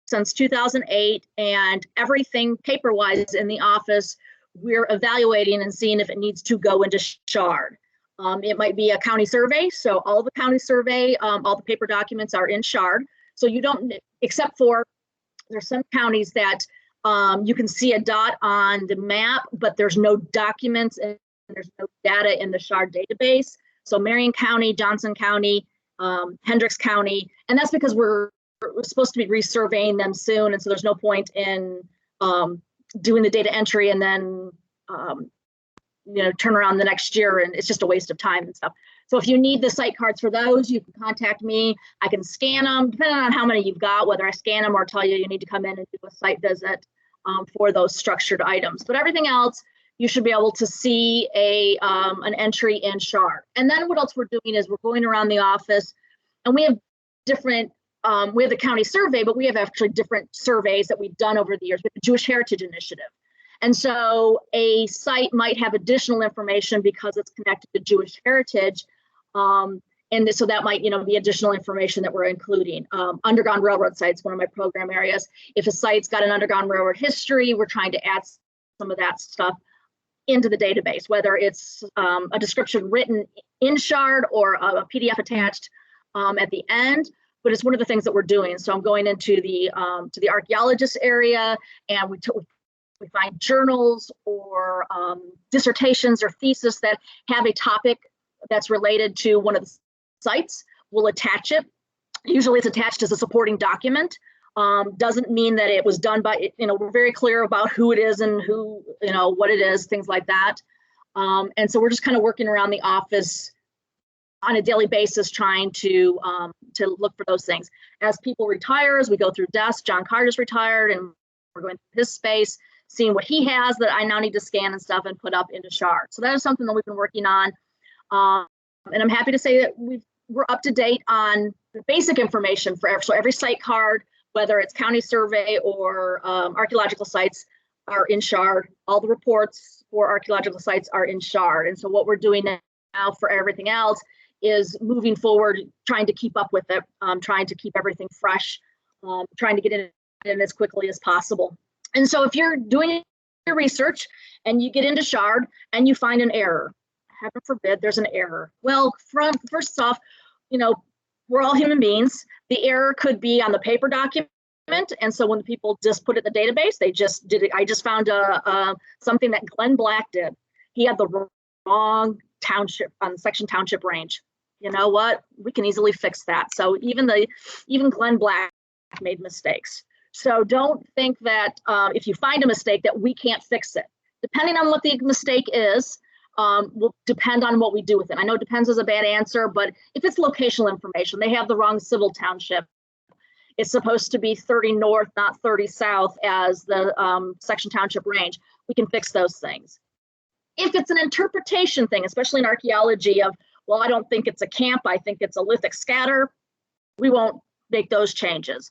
since 2008, and everything paper-wise in the office, we're evaluating and seeing if it needs to go into SHARD. It might be a county survey. So all the county survey, all the paper documents are in SHARD. So you don't, except for there's some counties that you can see a dot on the map, but there's no documents and there's no data in the SHARD database. So Marion County, Johnson County, Hendricks County, and that's because we're supposed to be resurveying them soon, and so there's no point in doing the data entry and then turn around the next year, and it's just a waste of time and stuff. So if you need the site cards for those, you can contact me. I can scan them, depending on how many you've got, whether I scan them or tell you need to come in and do a site visit for those structured items. But everything else, you should be able to see an entry in SHARD. And then what else we're doing is we're going around the office, and we have different, we have the county survey, but we have actually different surveys that we've done over the years with the Jewish Heritage Initiative. And so a site might have additional information because it's connected to Jewish heritage. And so that might, be additional information that we're including. Underground Railroad sites, one of my program areas. If a site's got an Underground Railroad history, we're trying to add some of that stuff into the database, whether it's a description written in SHARD or a PDF attached at the end. But it's one of the things that we're doing. So I'm going into the to the archaeologist area, and we find journals or dissertations or thesis that have a topic that's related to one of the sites. We'll attach it. Usually it's attached as a supporting document. Doesn't mean that it was done by, we're very clear about who it is and who, what it is, things like that. And so we're just kind of working around the office on a daily basis, trying to look for those things. As people retire, as we go through deaths, John Carter's retired, and we're going through his space, seeing what he has that I now need to scan and stuff and put up into SHARD. So that is something that we've been working on. And I'm happy to say that we're up to date on the basic information for every site card, whether it's county survey or archaeological sites, are in SHARD. All the reports for archaeological sites are in SHARD. And so what we're doing now for everything else is moving forward, trying to keep up with it, trying to keep everything fresh, trying to get it in as quickly as possible. And so if you're doing your research and you get into SHARD and you find an error, heaven forbid there's an error. Well, first off, we're all human beings. The error could be on the paper document. And so when the people just put it in the database, they just did it. I just found something that Glenn Black did. He had the wrong township on section township range. You know what? We can easily fix that. So even Glenn Black made mistakes. So don't think that if you find a mistake that we can't fix it. Depending on what the mistake is, will depend on what we do with it. I know depends is a bad answer, but if it's locational information, they have the wrong civil township. It's supposed to be 30 north, not 30 south as the section township range. We can fix those things. If it's an interpretation thing, especially in archaeology of, well, I don't think it's a camp, I think it's a lithic scatter, we won't make those changes.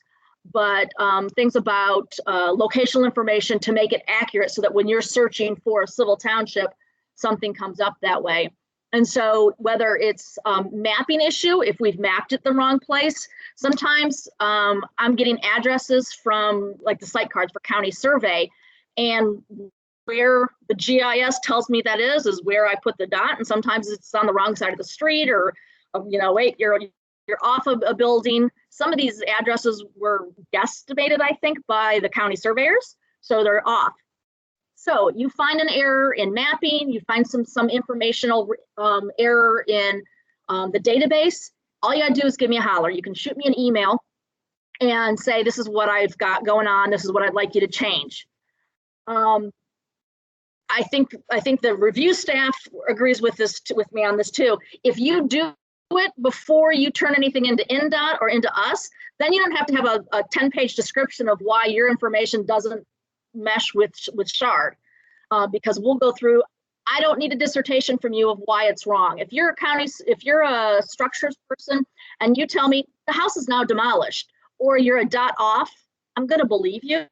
but things about locational information to make it accurate so that when you're searching for a civil township, something comes up that way. And so whether it's mapping issue, if we've mapped it the wrong place, sometimes I'm getting addresses from like the site cards for county survey, and where the GIS tells me that is where I put the dot. And sometimes it's on the wrong side of the street, or, you know, wait, you're off of a building. Some of these addresses were guesstimated, I think, by the county surveyors, so they're off. So you find an error in mapping, you find some informational error in the database, all you gotta do is give me a holler. You can shoot me an email and say, this is what I've got going on, this is what I'd like you to change. I think the review staff agrees with me on this too. If you do it before you turn anything into INDOT or into us, then you don't have to have a 10-page description of why your information doesn't mesh with SHARD, because we'll go through. I don't need a dissertation from you of why it's wrong. If you're a structures person and you tell me the house is now demolished, or you're a dot off, I'm going to believe you,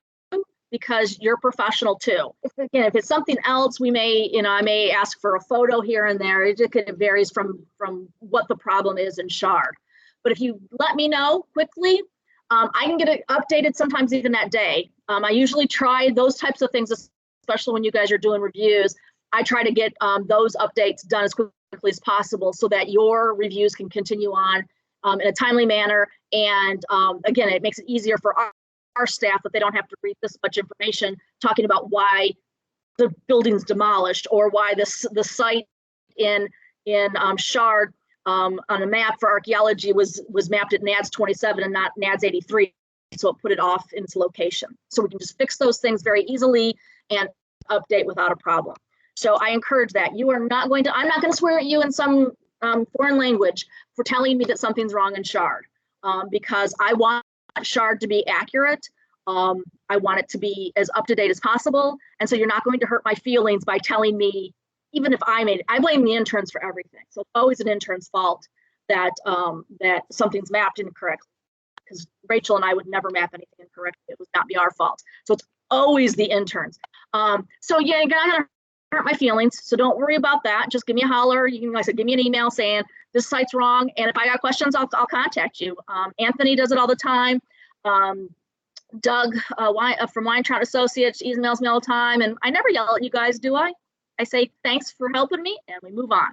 because you're professional too. If it's something else, I may ask for a photo here and there. It varies from what the problem is in SHARD. But if you let me know quickly, I can get it updated sometimes even that day. I usually try those types of things, especially when you guys are doing reviews. I try to get those updates done as quickly as possible so that your reviews can continue on in a timely manner. And again, it makes it easier for our staff that they don't have to read this much information talking about why the building's demolished, or why the site in SHARD on a map for archaeology was mapped at NADS 27 and not NADS 83, so it put it off in its location. So we can just fix those things very easily and update without a problem. So I encourage that. I'm not going to swear at you in some foreign language for telling me that something's wrong in SHARD, because I want SHARD to be accurate. I want it to be as up to date as possible. And so you're not going to hurt my feelings by telling me, even if I blame the interns for everything. So it's always an intern's fault that something's mapped incorrectly, because Rachel and I would never map anything incorrectly. It would not be our fault. So it's always the interns. So yeah, you're not gonna hurt my feelings. So don't worry about that. Just give me a holler. You can, like I said, give me an email saying this site's wrong. And if I got questions, I'll contact you. Anthony does it all the time. Doug from Weintraub Associates emails me all the time. And I never yell at you guys, do I? I say, thanks for helping me, and we move on.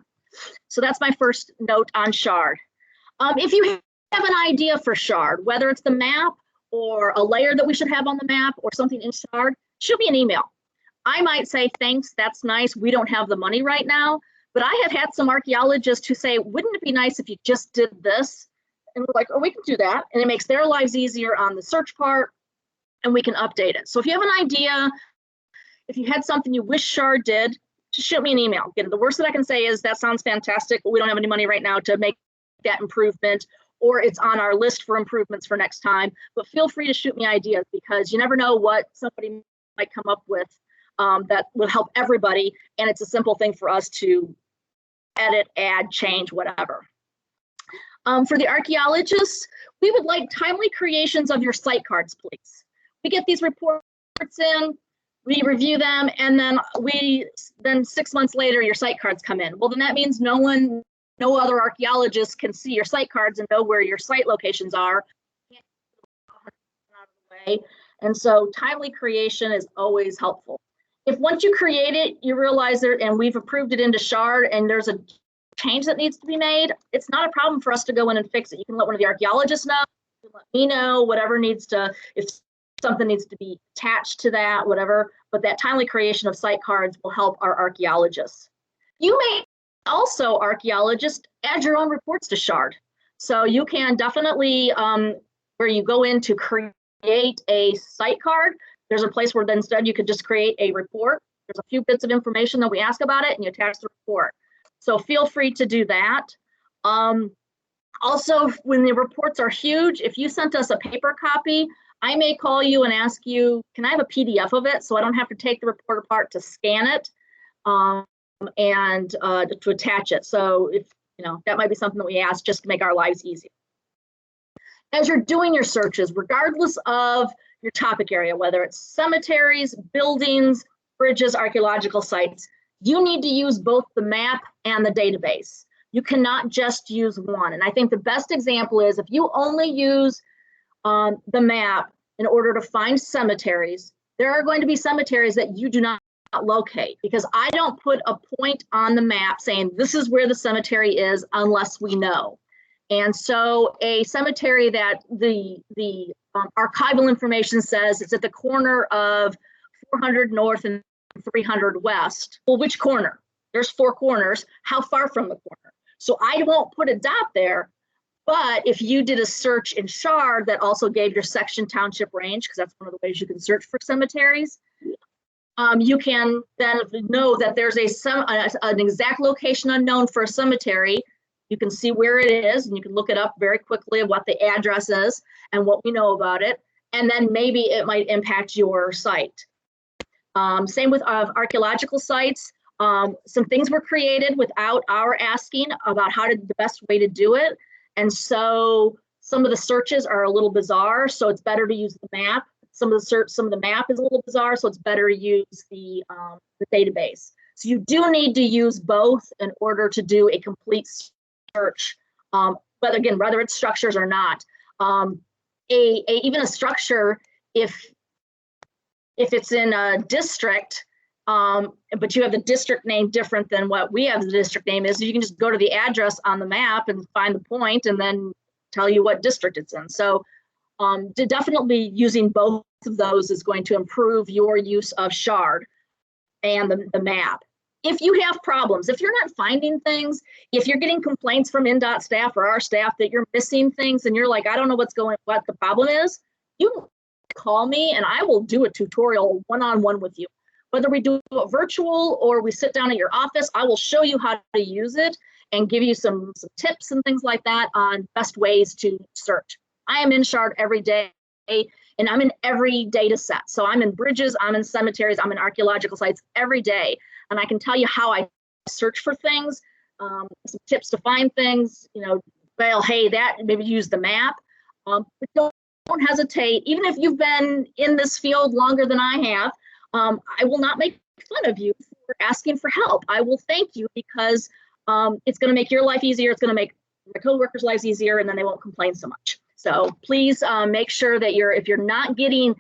So that's my first note on SHARD. If you have an idea for SHARD, whether it's the map or a layer that we should have on the map or something in SHARD, shoot me an email. I might say, thanks, that's nice. We don't have the money right now. But I have had some archaeologists who say, wouldn't it be nice if you just did this? And we're like, oh, we can do that. And it makes their lives easier on the search part, and we can update it. So if you have an idea, if you had something you wish SHARD did, just shoot me an email. Again, the worst that I can say is that sounds fantastic, but we don't have any money right now to make that improvement, or it's on our list for improvements for next time. But feel free to shoot me ideas, because you never know what somebody might come up with that will help everybody. And it's a simple thing for us to edit, add, change, whatever. For the archaeologists, we would like timely creations of your site cards, please. We get these reports in, we review them, and then 6 months later, your site cards come in. Well, then that means no other archaeologist can see your site cards and know where your site locations are. And so timely creation is always helpful. If once you create it, you realize and we've approved it into SHARD, and there's a change that needs to be made, it's not a problem for us to go in and fix it. You can let one of the archaeologists know, you can let me know, if something needs to be attached to that, whatever, but that timely creation of site cards will help our archaeologists. You may also, archaeologists, add your own reports to SHARD. So you can definitely, where you go in to create a site card, there's a place where then instead you could just create a report. There's a few bits of information that we ask about it, and you attach the report. So feel free to do that. Also, when the reports are huge, if you sent us a paper copy, I may call you and ask you, can I have a PDF of it so I don't have to take the report apart to scan it and to attach it. So if that might be something that we ask just to make our lives easier. as you're doing your searches, regardless of your topic area, whether it's cemeteries, buildings, bridges, archaeological sites, you need to use both the map and the database. You cannot just use one. And I think the best example is if you only use the map in order to find cemeteries, there are going to be cemeteries that you do not locate, because I don't put a point on the map saying this is where the cemetery is unless we know. And so a cemetery that the archival information says it's at the corner of 400 North and 300 West. Well, which corner? There's 4 corners. How far from the corner? So I won't put a dot there. But if you did a search in Shard that also gave your section, township, range, because that's one of the ways you can search for cemeteries, you can then know that there's an exact location unknown for a cemetery. You can see where it is, and you can look it up very quickly of what the address is and what we know about it. And then maybe it might impact your site. Same with archaeological sites. Some things were created without our asking about the best way to do it. And so some of the searches are a little bizarre, so it's better to use the map. Some of the map is a little bizarre, so it's better to use the database. So you do need to use both in order to do a complete search. But again, whether it's structures or not, even a structure, if it's in a district, but you have the district name different than what we have the district name is, you can just go to the address on the map and find the point and then tell you what district it's in. So definitely using both of those is going to improve your use of Shard and the map. If you have problems, if you're not finding things, if you're getting complaints from INDOT staff or our staff that you're missing things and you're like, I don't know what the problem is, you call me and I will do a tutorial one-on-one with you. Whether we do it virtual or we sit down at your office, I will show you how to use it and give you some tips and things like that on best ways to search. I am in Shard every day, and I'm in every data set. So I'm in bridges, I'm in cemeteries, I'm in archaeological sites every day. And I can tell you how I search for things, some tips to find things, well, hey, that maybe use the map. But don't hesitate, even if you've been in this field longer than I have, I will not make fun of you for asking for help. I will thank you because it's going to make your life easier. It's going to make my coworkers' lives easier, and then they won't complain so much. So please make sure that if you're not getting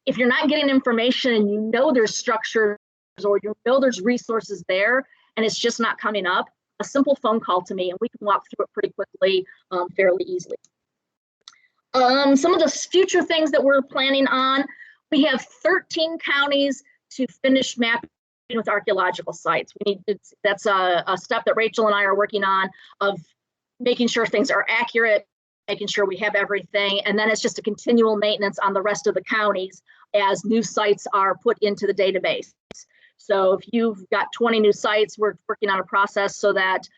information and you know there's structures or you know there's resources there and it's just not coming up, a simple phone call to me and we can walk through it pretty quickly, fairly easily. Some of the future things that we're planning on, we have 13 counties to finish mapping with archaeological sites. That's a step that Rachel and I are working on, of making sure things are accurate, making sure we have everything, and then it's just a continual maintenance on the rest of the counties as new sites are put into the database. So if you've got 20 new sites, we're working on a process so that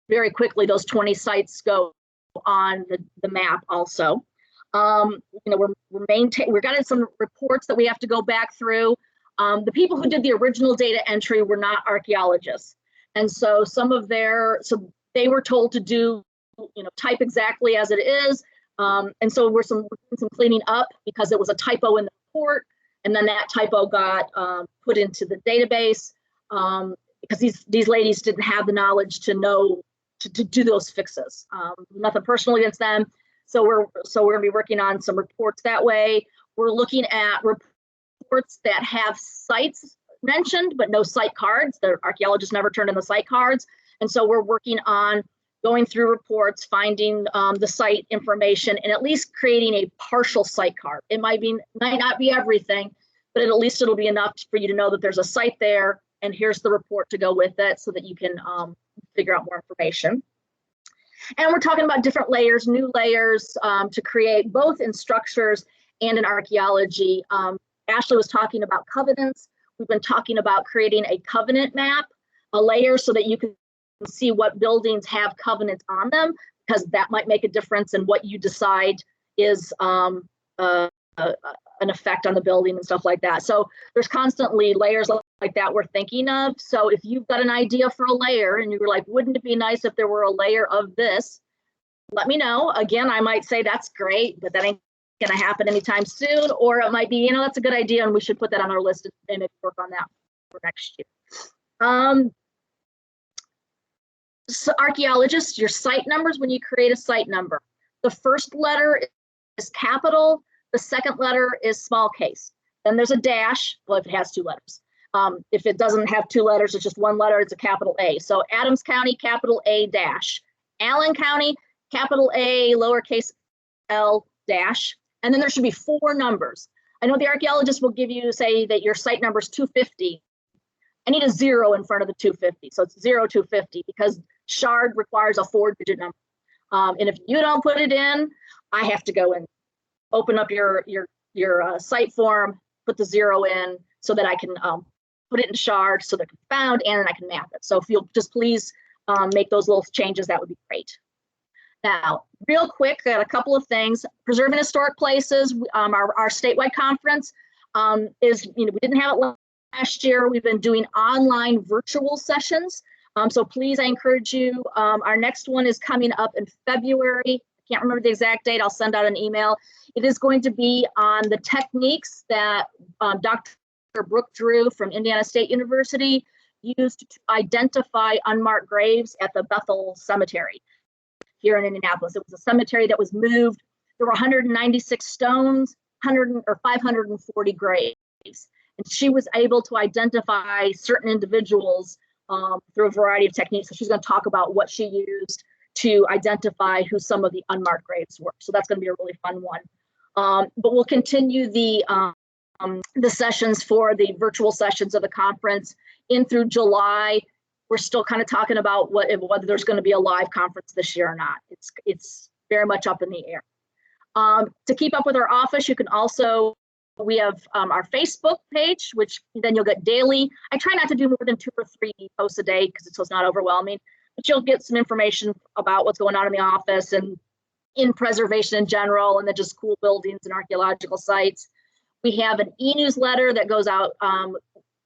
very quickly those 20 sites go on the map also. We're getting some reports that we have to go back through. The people who did the original data entry were not archaeologists. And so they were told to do, type exactly as it is. And so we're doing some cleaning up because it was a typo in the report. And then that typo got put into the database because these ladies didn't have the knowledge to know to do those fixes. Nothing personal against them. So we're going to be working on some reports that way. We're looking at reports that have sites mentioned, but no site cards. The archaeologists never turned in the site cards. And so we're working on going through reports, finding the site information, and at least creating a partial site card. It might not be everything, but at least it'll be enough for you to know that there's a site there, and here's the report to go with it so that you can figure out more information. And we're talking about different layers, new layers to create both in structures and in archaeology. Ashley was talking about covenants. We've been talking about creating a covenant map, a layer so that you can see what buildings have covenants on them, because that might make a difference in what you decide is an effect on the building and stuff like that. So there's constantly layers like that we're thinking of. So if you've got an idea for a layer and you're like, wouldn't it be nice if there were a layer of this? let me know. Again, I might say that's great, but that ain't going to happen anytime soon. Or it might be, you know, that's a good idea and we should put that on our list and maybe work on that for next year. So archaeologists, your site numbers, when you create a site number, the first letter is capital, the second letter is small case. Then there's a dash, well, if it has 2 letters. If it doesn't have 2 letters, it's just 1 letter, it's a capital A. So Adams County, capital A dash. Allen County, capital A, lowercase l dash. And then there should be 4 numbers. I know the archaeologist will give you, say that your site number is 250. I need a 0 in front of the 250. So it's 0250 because Shard requires a 4-digit number. And if you don't put it in, I have to go and open up your site form, put the 0 in so that I can put it in Shard so that it can be found and I can map it. So if you'll just please make those little changes, that would be great. Now, real quick, I got a couple of things. Preserving Historic Places, our statewide conference is, you know, we didn't have it last year. We've been doing online virtual sessions. So please, I encourage you, our next one is coming up in February. I can't remember the exact date. I'll send out an email. It is going to be on the techniques that Dr. Brooke Drew from Indiana State University used to identify unmarked graves at the Bethel Cemetery here in Indianapolis. It was a cemetery that was moved. There were 196 stones, 540 graves. And she was able to identify certain individuals through a variety of techniques. So she's going to talk about what she used to identify who some of the unmarked graves were. So that's going to be a really fun one. But we'll continue the sessions for the virtual sessions of the conference in through July. We're still kind of talking about whether there's going to be a live conference this year or not. It's very much up in the air. To keep up with our office, you can also, we have our Facebook page, which then you'll get daily. I try not to do more than 2 or 3 posts a day because it's not overwhelming, but you'll get some information about what's going on in the office and in preservation in general, and then just cool buildings and archaeological sites. We have an e-newsletter that goes out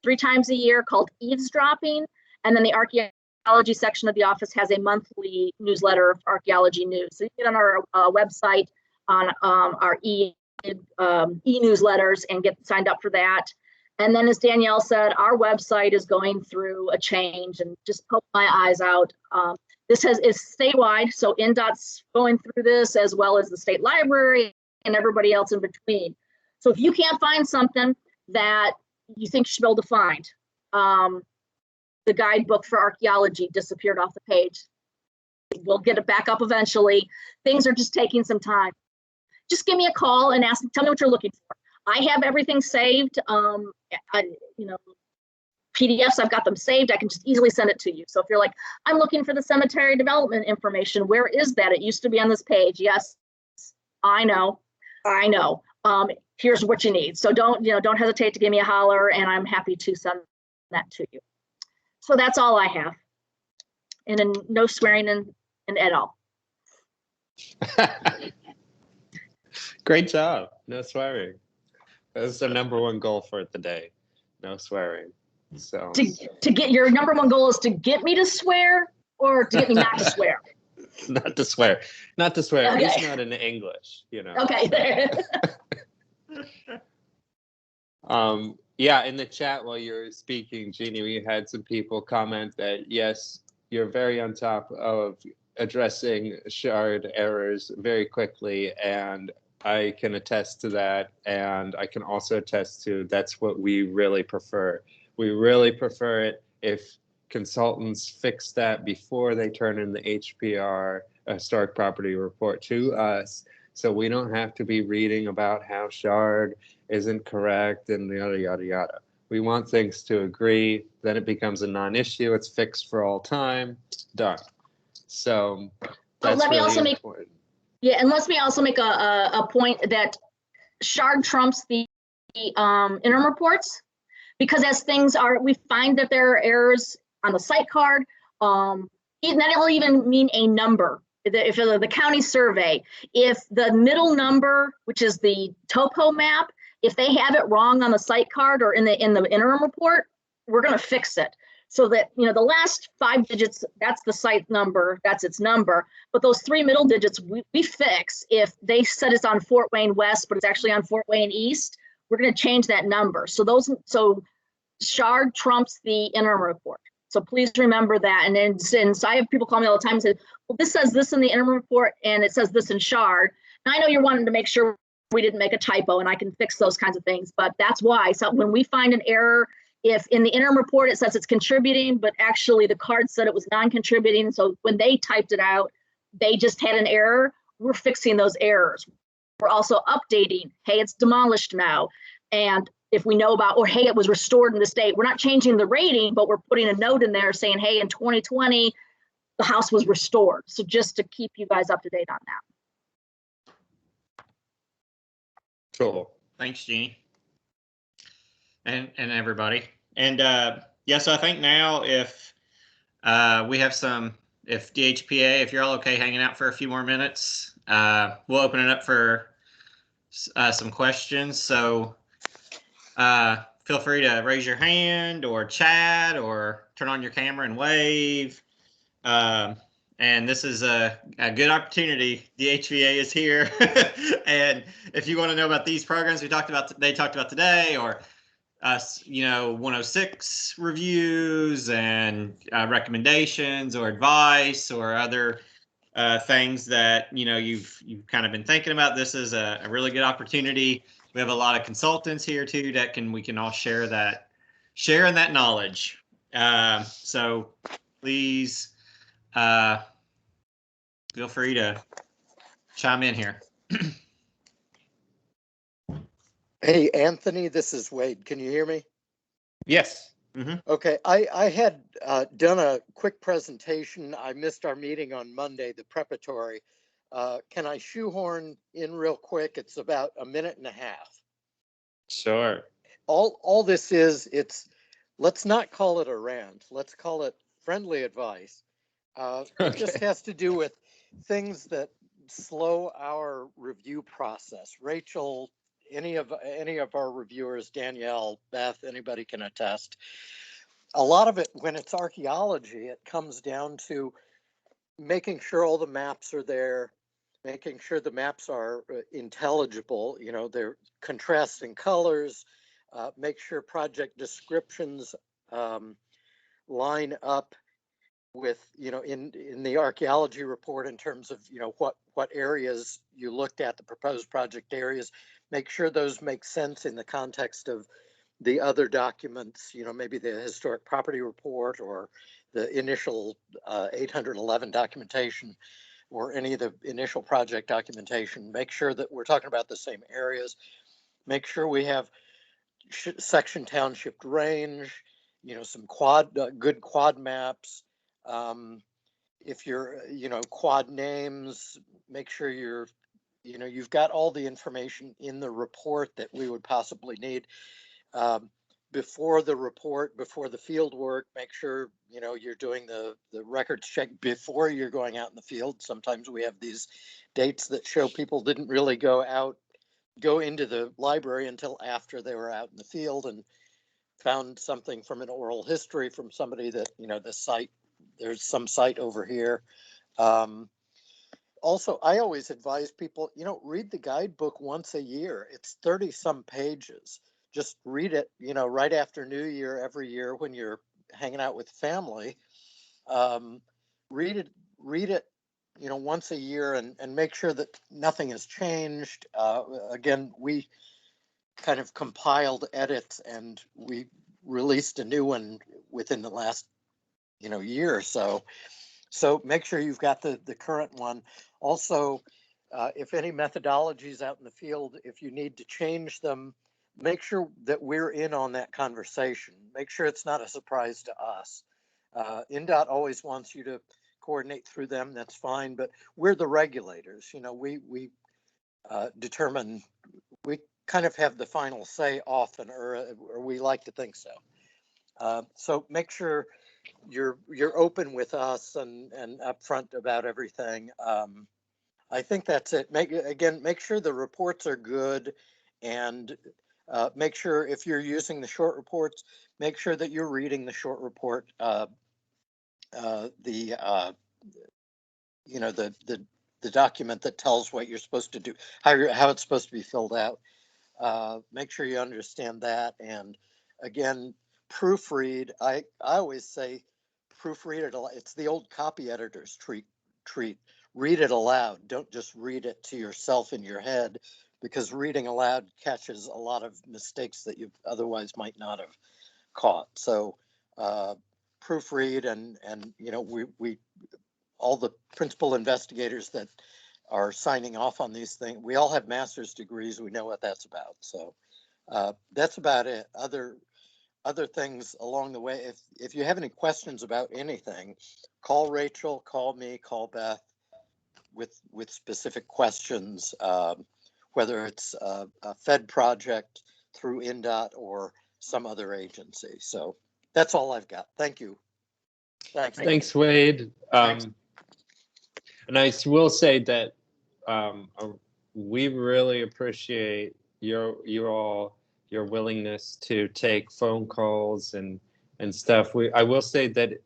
3 times a year called Eavesdropping. And then the archaeology section of the office has a monthly newsletter of archaeology news. So you get on our website on our e-newsletters and get signed up for that. And then as Danielle said, our website is going through a change, and just poke my eyes out. This is statewide, so INDOT's going through this as well as the state library and everybody else in between. So if you can't find something that you think you should be able to find, the guidebook for archaeology disappeared off the page. We'll get it back up eventually. Things are just taking some time. Just give me a call and tell me what you're looking for. I have everything saved. You know, PDFs, I've got them saved. I can just easily send it to you. So if you're like, I'm looking for the cemetery development information, where is that? It used to be on this page. Yes, I know. Here's what you need. So don't hesitate to give me a holler, and I'm happy to send that to you. So that's all I have. And then no swearing in at all. Great job. No swearing. That's the #1 goal for the day. No swearing. So to get your #1 goal is to get me to swear or to get me not to swear? Not to swear. Not to swear. Okay. At least not in English, you know. Okay. Yeah, in the chat while you were speaking, Jeannie, we had some people comment that, yes, you're very on top of addressing shard errors very quickly, and I can attest to that, and I can also attest to that's what we really prefer. We really prefer it if consultants fix that before they turn in the HPR, Historic Property Report, to us, so we don't have to be reading about how shard isn't correct and yada, yada, yada. We want things to agree, then it becomes a non-issue, it's fixed for all time, done. So that's really important. Yeah, and let me also make a point that shard trumps the interim reports, because as things are, we find that there are errors on the site card. That'll even mean a number. If the county survey, if the middle number, which is the topo map, if they have it wrong on the site card or in the interim report, we're going to fix it. So that, you know, the last 5 digits, that's the site number, that's its number. But those 3 middle digits, we fix. If they said it's on Fort Wayne West, but it's actually on Fort Wayne East, we're going to change that number. So shard trumps the interim report. So please remember that. And then since I have people call me all the time and say, well, this says this in the interim report and it says this in shard. Now I know you're wanting to make sure we didn't make a typo, and I can fix those kinds of things, but that's why. So when we find an error, if in the interim report it says it's contributing, but actually the card said it was non-contributing, so when they typed it out, they just had an error, we're fixing those errors. We're also updating, hey, it's demolished now. And if we know about, or hey, it was restored in this date, we're not changing the rating, but we're putting a note in there saying, hey, in 2020, the house was restored. So just to keep you guys up to date on that. Cool. Thanks, Jeannie. And everybody. And yeah, so I think now if we have if DHPA, if you're all okay hanging out for a few more minutes, we'll open it up for some questions. So feel free to raise your hand or chat or turn on your camera and wave. And this is a good opportunity. The HPA is here. And if you want to know about these programs they talked about today, or 106 reviews and recommendations or advice or other things that you've kind of been thinking about, this is a really good opportunity. We have a lot of consultants here too that we can all share in that knowledge. So please feel free to chime in here. Hey, Anthony, this is Wade. Can you hear me? Yes. Mm-hmm. Okay, I had done a quick presentation. I missed our meeting on Monday, the preparatory. Can I shoehorn in real quick? It's about a minute and a half. Sure. All this is, let's not call it a rant. Let's call it friendly advice. It just has to do with things that slow our review process. Rachel, any of our reviewers, Danielle, Beth, anybody can attest. A lot of it, when it's archaeology, it comes down to making sure all the maps are there, making sure the maps are intelligible, they're contrasting colors, make sure project descriptions line up with, in the archaeology report in terms of, what areas you looked at, the proposed project areas, make sure those make sense in the context of the other documents, maybe the historic property report or the initial 811 documentation or any of the initial project documentation. Make sure that we're talking about the same areas. Make sure we have section township range, some good quad maps. If you're, quad names, make sure you've got all the information in the report that we would possibly need. Before the report, before the field work, make sure, you're doing the records check before you're going out in the field. Sometimes we have these dates that show people didn't really go into the library until after they were out in the field and found something from an oral history from somebody that, there's some site over here. Also, I always advise people, read the guidebook once a year. It's 30 some pages. Just read it, right after New Year every year when you're hanging out with family. Read it, once a year and make sure that nothing has changed. Again, we kind of compiled edits and we released a new one within the last, year or so. So make sure you've got the current one. Also, if any methodologies out in the field, if you need to change them, make sure that we're in on that conversation. Make sure it's not a surprise to us. INDOT always wants you to coordinate through them. That's fine, but we're the regulators. We determine, we kind of have the final say often, or we like to think so. So make sure you're open with us and upfront about everything. I think that's it. Make sure the reports are good, and make sure if you're using the short reports, make sure that you're reading the short report, the document that tells what you're supposed to do, how it's supposed to be filled out. Make sure you understand that. And again, proofread. I always say proofread it. It's the old copy editor's treat. Read it aloud. Don't just read it to yourself in your head, because reading aloud catches a lot of mistakes that you otherwise might not have caught. So proofread, and we all the principal investigators that are signing off on these things, we all have master's degrees. We know what that's about. So that's about it. Other things along the way. If you have any questions about anything, call Rachel, call me, call Beth with specific questions, whether it's a Fed project through INDOT or some other agency. So that's all I've got. Thank you. Thanks, Wade. And I will say that we really appreciate your willingness to take phone calls and stuff. I will say that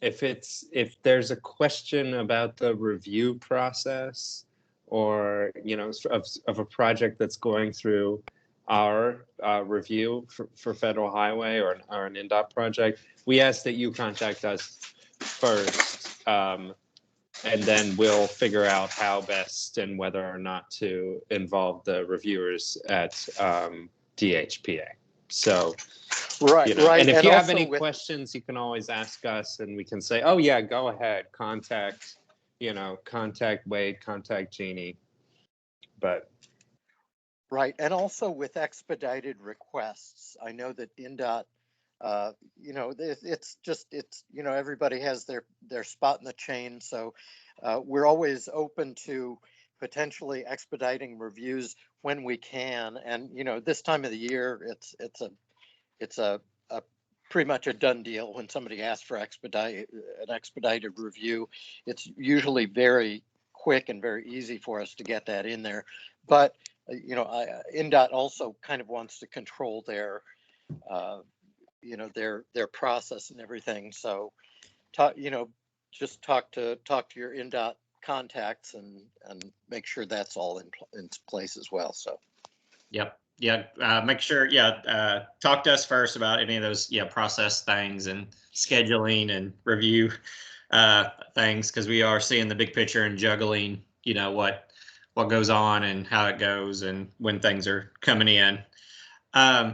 if there's a question about the review process, or of a project that's going through our review for Federal Highway or an INDOT project, we ask that you contact us first, and then we'll figure out how best and whether or not to involve the reviewers at DHPA. So, right. And if you have any questions, you can always ask us, and we can say, "Oh yeah, go ahead, contact Wade, contact Jeannie." But right, and also with expedited requests, I know that INDOT, it's everybody has their spot in the chain. So we're always open to potentially expediting reviews when we can. And this time of the year, it's a pretty much a done deal when somebody asks for an expedited review. It's usually very quick and very easy for us to get that in there. But INDOT also kind of wants to control their process and everything. So just talk to your INDOT contacts and make sure that's all in place as well. So make sure talk to us first about any of those process things and scheduling and review things, because we are seeing the big picture and juggling what goes on and how it goes and when things are coming in.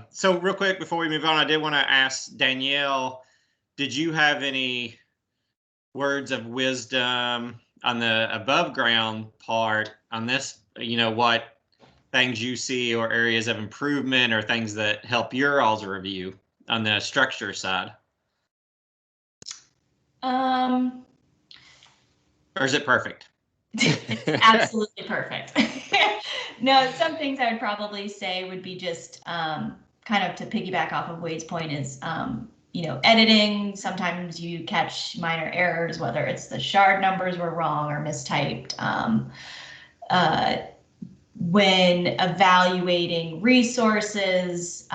So real quick before we move on, I did want to ask Danielle, did you have any words of wisdom on the above ground part on this, what things you see or areas of improvement or things that help your all's review on the structure side? Or is it perfect? It's absolutely perfect. No, some things I would probably say would be just kind of to piggyback off of Wade's point is, editing. Sometimes you catch minor errors, whether it's the shard numbers were wrong or mistyped. When evaluating resources,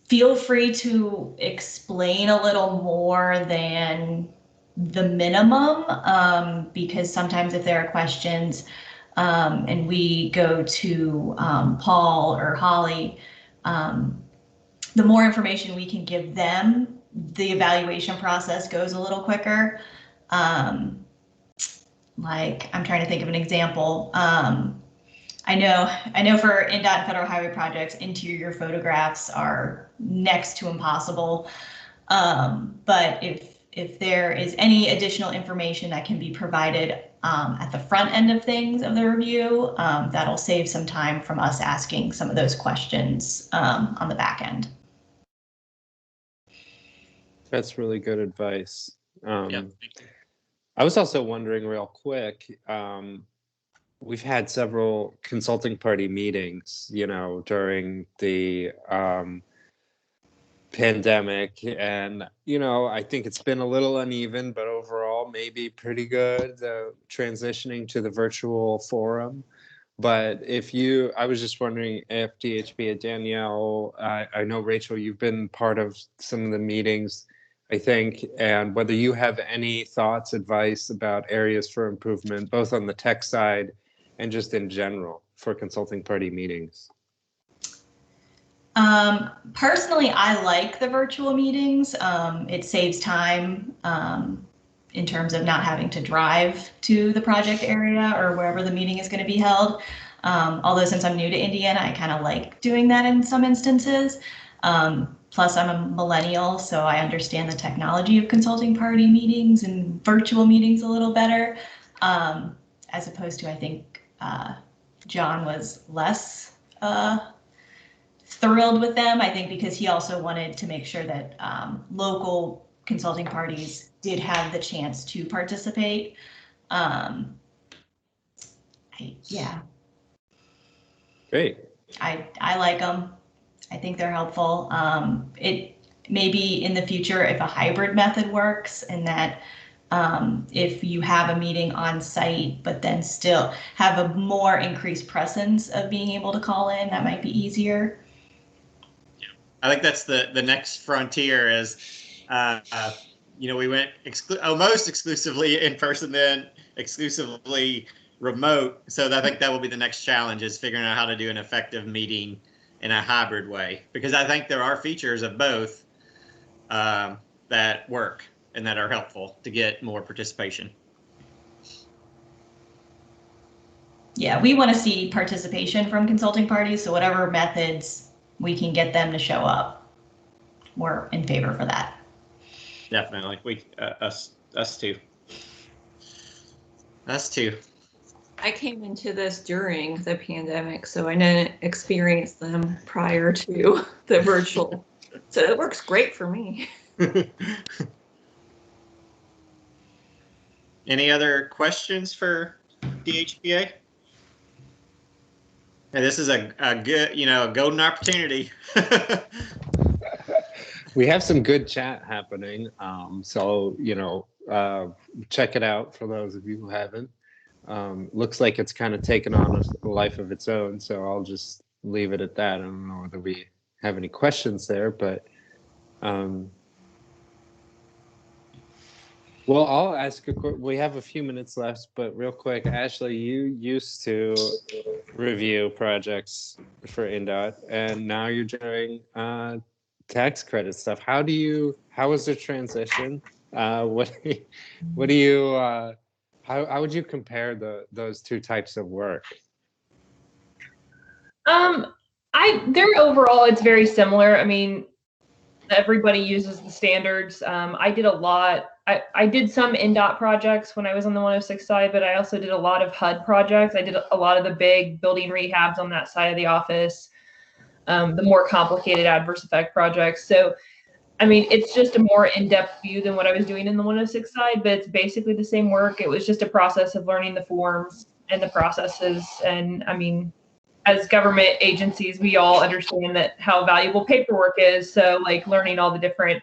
feel free to explain a little more than the minimum, because sometimes if there are questions and we go to Paul or Holly, the more information we can give them, the evaluation process goes a little quicker. Like, I'm trying to think of an example. I know for INDOT and Federal Highway projects, interior photographs are next to impossible. But if there is any additional information that can be provided at the front end of things of the review, that'll save some time from us asking some of those questions on the back end. That's really good advice. I was also wondering real quick, we've had several consulting party meetings, during the pandemic, and I think it's been a little uneven, but overall maybe pretty good, transitioning to the virtual forum. But I was just wondering if DHPA, Danielle, I know Rachel, you've been part of some of the meetings, I think, and whether you have any thoughts, advice about areas for improvement, both on the tech side and just in general for consulting party meetings. Personally, I like the virtual meetings. It saves time in terms of not having to drive to the project area or wherever the meeting is going to be held. Although since I'm new to Indiana, I kind of like doing that in some instances. Plus, I'm a millennial, so I understand the technology of consulting party meetings and virtual meetings a little better, as opposed to, I think, John was less thrilled with them, I think, because he also wanted to make sure that local consulting parties did have the chance to participate. Yeah. Great. I like them. I think they're helpful. It maybe in the future, if a hybrid method works, and that if you have a meeting on site, but then still have a more increased presence of being able to call in, that might be easier. Yeah, I think that's the next frontier is, we went almost exclusively in person, then exclusively remote. So I think that will be the next challenge, is figuring out how to do an effective meeting in a hybrid way, because I think there are features of both that work and that are helpful to get more participation. Yeah, we want to see participation from consulting parties, so whatever methods we can get them to show up, we're in favor for that. Definitely, us too. Us too. I came into this during the pandemic, so I didn't experience them prior to the virtual. So it works great for me. Any other questions for DHPA? And this is a good, a golden opportunity. We have some good chat happening. So, check it out for those of you who haven't. Looks like it's kind of taken on a life of its own, so I'll just leave it at that. I don't know whether we have any questions there, but well, I'll ask we have a few minutes left, but real quick, Ashley, you used to review projects for INDOT, and now you're doing tax credit stuff. How was the transition? How would you compare those two types of work? Overall, it's very similar. I mean, everybody uses the standards. I did a lot. I did some INDOT projects when I was on the 106 side, but I also did a lot of HUD projects. I did a lot of the big building rehabs on that side of the office, the more complicated adverse effect projects. So, I mean, it's just a more in-depth view than what I was doing in the 106 side, but it's basically the same work. It was just a process of learning the forms and the processes. And I mean, as government agencies, we all understand that how valuable paperwork is. So like learning all the different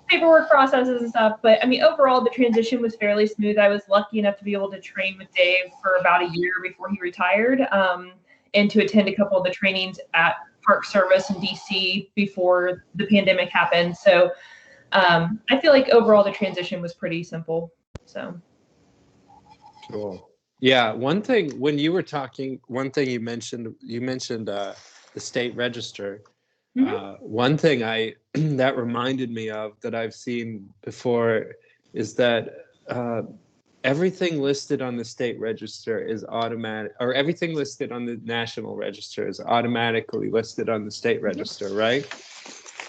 paperwork processes and stuff. But I mean, overall, the transition was fairly smooth. I was lucky enough to be able to train with Dave for about a year before he retired, and to attend a couple of the trainings at Park Service in DC before the pandemic happened. So I feel like overall the transition was pretty simple. So cool. Yeah, one thing when you were talking, one thing you mentioned the state register. One thing that reminded me of that I've seen before is that everything listed on the state register is automatic, or everything listed on the national register is automatically listed on the state register, right?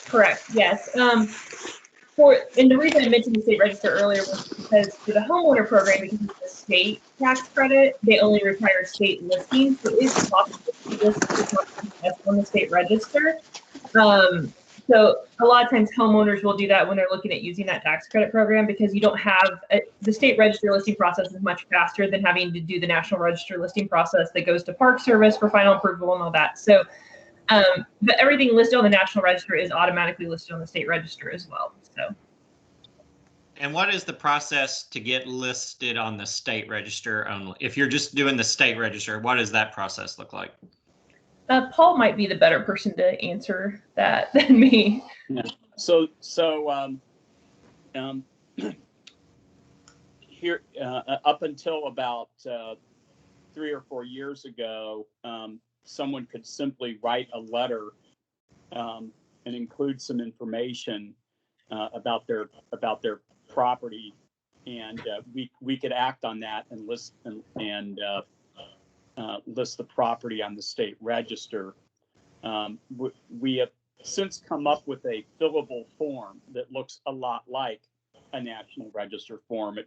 Correct. Yes. And the reason I mentioned the state register earlier was because for the homeowner program, because it's a state tax credit, they only require state listings. So it is possible to list on the state register. So a lot of times homeowners will do that when they're looking at using that tax credit program, because you don't have the state register listing process is much faster than having to do the national register listing process that goes to Park Service for final approval and all that. So, but everything listed on the national register is automatically listed on the state register as well. So. And what is the process to get listed on the state register only? If you're just doing the state register, what does that process look like? Paul might be the better person to answer that than me. Yeah. So here, up until about 3 or 4 years ago, someone could simply write a letter and include some information about their property, and we could act on that and list list the property on the state register. We have since come up with a fillable form that looks a lot like a National Register form. It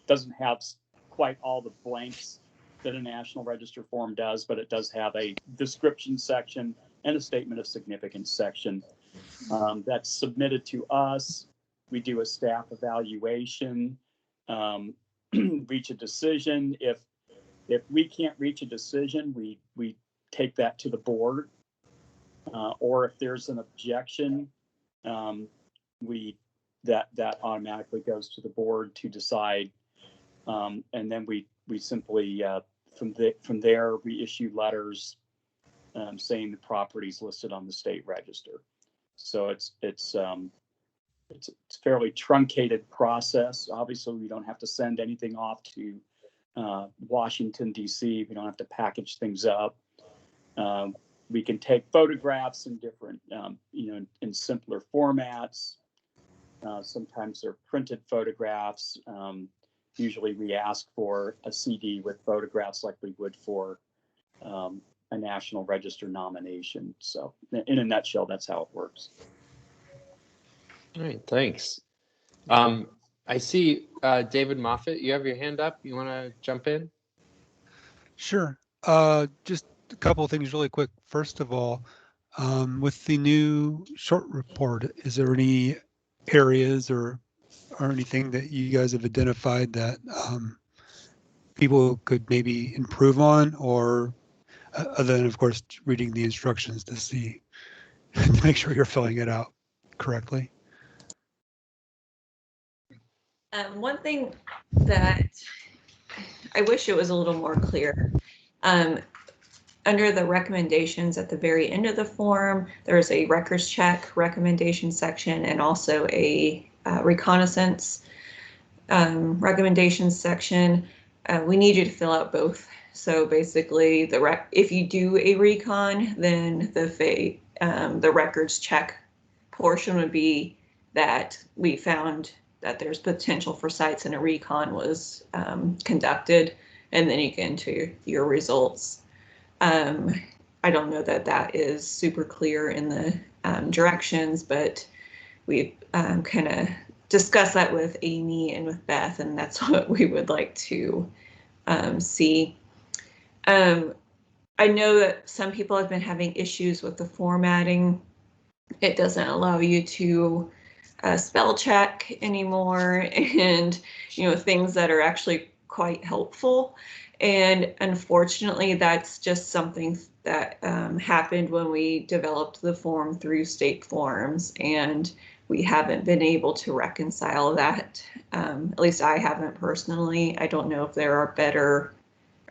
doesn't have quite all the blanks that a National Register form does, but it does have a description section and a statement of significance section that's submitted to us. We do a staff evaluation, reach a decision. If we can't reach a decision, we take that to the board. Or if there's an objection, that automatically goes to the board to decide, and then we simply from there we issue letters saying the property's listed on the state register. So it's a fairly truncated process. Obviously, we don't have to send anything off to Washington, D.C. We don't have to package things up. We can take photographs in different, in simpler formats. Sometimes they're printed photographs. Usually we ask for a CD with photographs like we would for a National Register nomination. So in a nutshell, that's how it works. All right, thanks. I see David Moffett, you have your hand up. You want to jump in? Sure. Just a couple of things really quick. First of all, with the new short report, is there any areas or anything that you guys have identified that people could maybe improve on, or other than, of course, reading the instructions to see, to make sure you're filling it out correctly? One thing that I wish it was a little more clear, under the recommendations at the very end of the form, there's a records check recommendation section and also a reconnaissance recommendations section. We need you to fill out both. So basically, if you do a recon, then the records check portion would be that we found that there's potential for sites and a recon was conducted, and then you get into your results. I don't know that that is super clear in the directions, but we've kind of discussed that with Amy and with Beth, and that's what we would like to see. I know that some people have been having issues with the formatting. It doesn't allow you to spell check anymore, and things that are actually quite helpful. And unfortunately, that's just something that happened when we developed the form through state forms, and we haven't been able to reconcile that. At least I haven't personally. I don't know if there are better,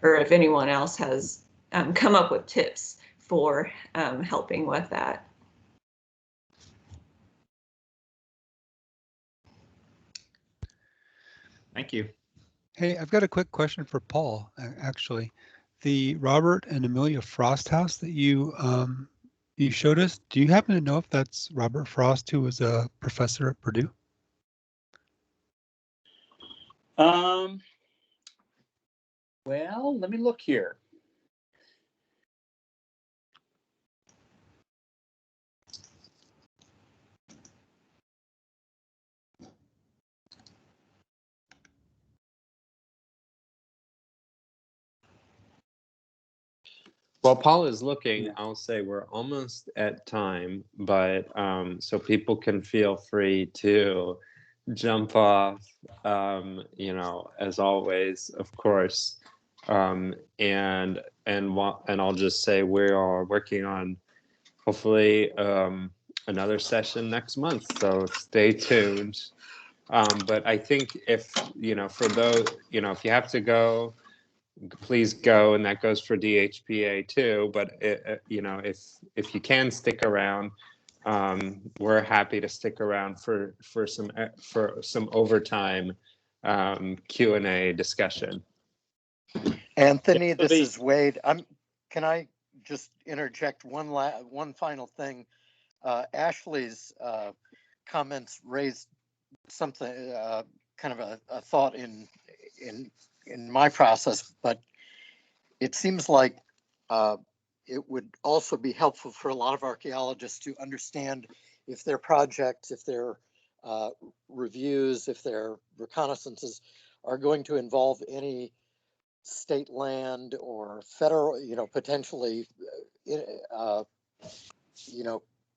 or if anyone else has come up with tips for helping with that. Thank you. Hey, I've got a quick question for Paul, actually. The Robert and Amelia Frost house that you showed us, do you happen to know if that's Robert Frost, who was a professor at Purdue? Well, let me look here. While Paul is looking, I'll say we're almost at time, but so people can feel free to jump off, as always, of course. And I'll just say we are working on hopefully another session next month, so stay tuned. But I think if, for those, if you have to go, please go, and that goes for DHPA too. But if you can stick around, we're happy to stick around for some overtime Q&A discussion. Anthony, this is Wade. Can I just interject one final thing? Ashley's comments raised something, kind of a thought in my process, but it seems like it would also be helpful for a lot of archaeologists to understand if their projects, if their reviews, if their reconnaissances are going to involve any state land or federal, potentially,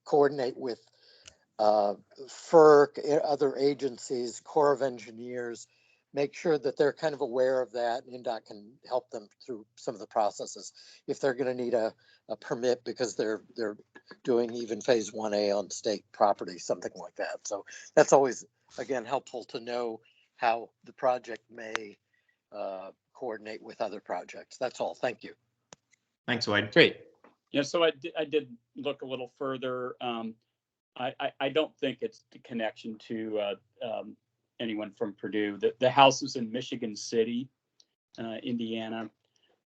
coordinate with FERC, other agencies, Corps of Engineers, make sure that they're kind of aware of that. INDOT can help them through some of the processes. If they're going to need a permit because they're doing even phase 1A on state property, something like that. So that's always, again, helpful to know how the project may coordinate with other projects. That's all. Thank you. Thanks, Wade. Great. Yeah, so I did look a little further. I don't think it's the connection to anyone from Purdue. The house is in Michigan City, Indiana,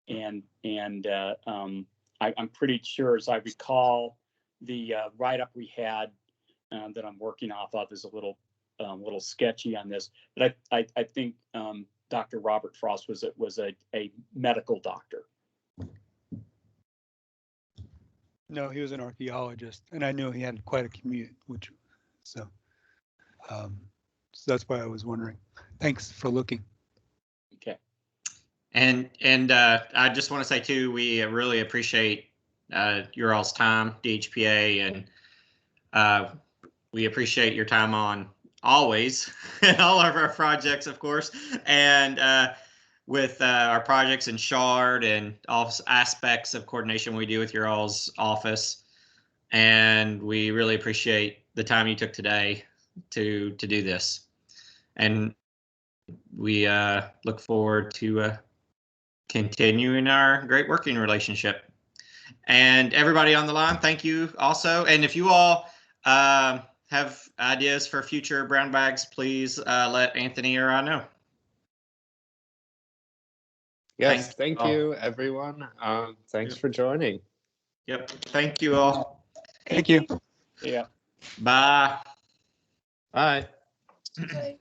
and I'm pretty sure, as I recall, the write-up we had that I'm working off of is a little sketchy on this. But I think Dr. Robert Frost was a medical doctor. No, he was an archaeologist, and I knew he had quite a commute, so that's why I was wondering. Thanks for looking. Okay. And I just want to say too, we really appreciate your all's time, DHPA, and we appreciate your time on always all of our projects, of course, and with our projects in Shard and all aspects of coordination we do with your all's office. And we really appreciate the time you took today to do this. And we look forward to continuing our great working relationship. And everybody on the line, thank you also. And if you all have ideas for future brown bags, please let Anthony or I know. Yes, thank you, everyone. Thanks for joining. Yep. Thank you all. Thank you. Yeah. Bye. Bye. Bye.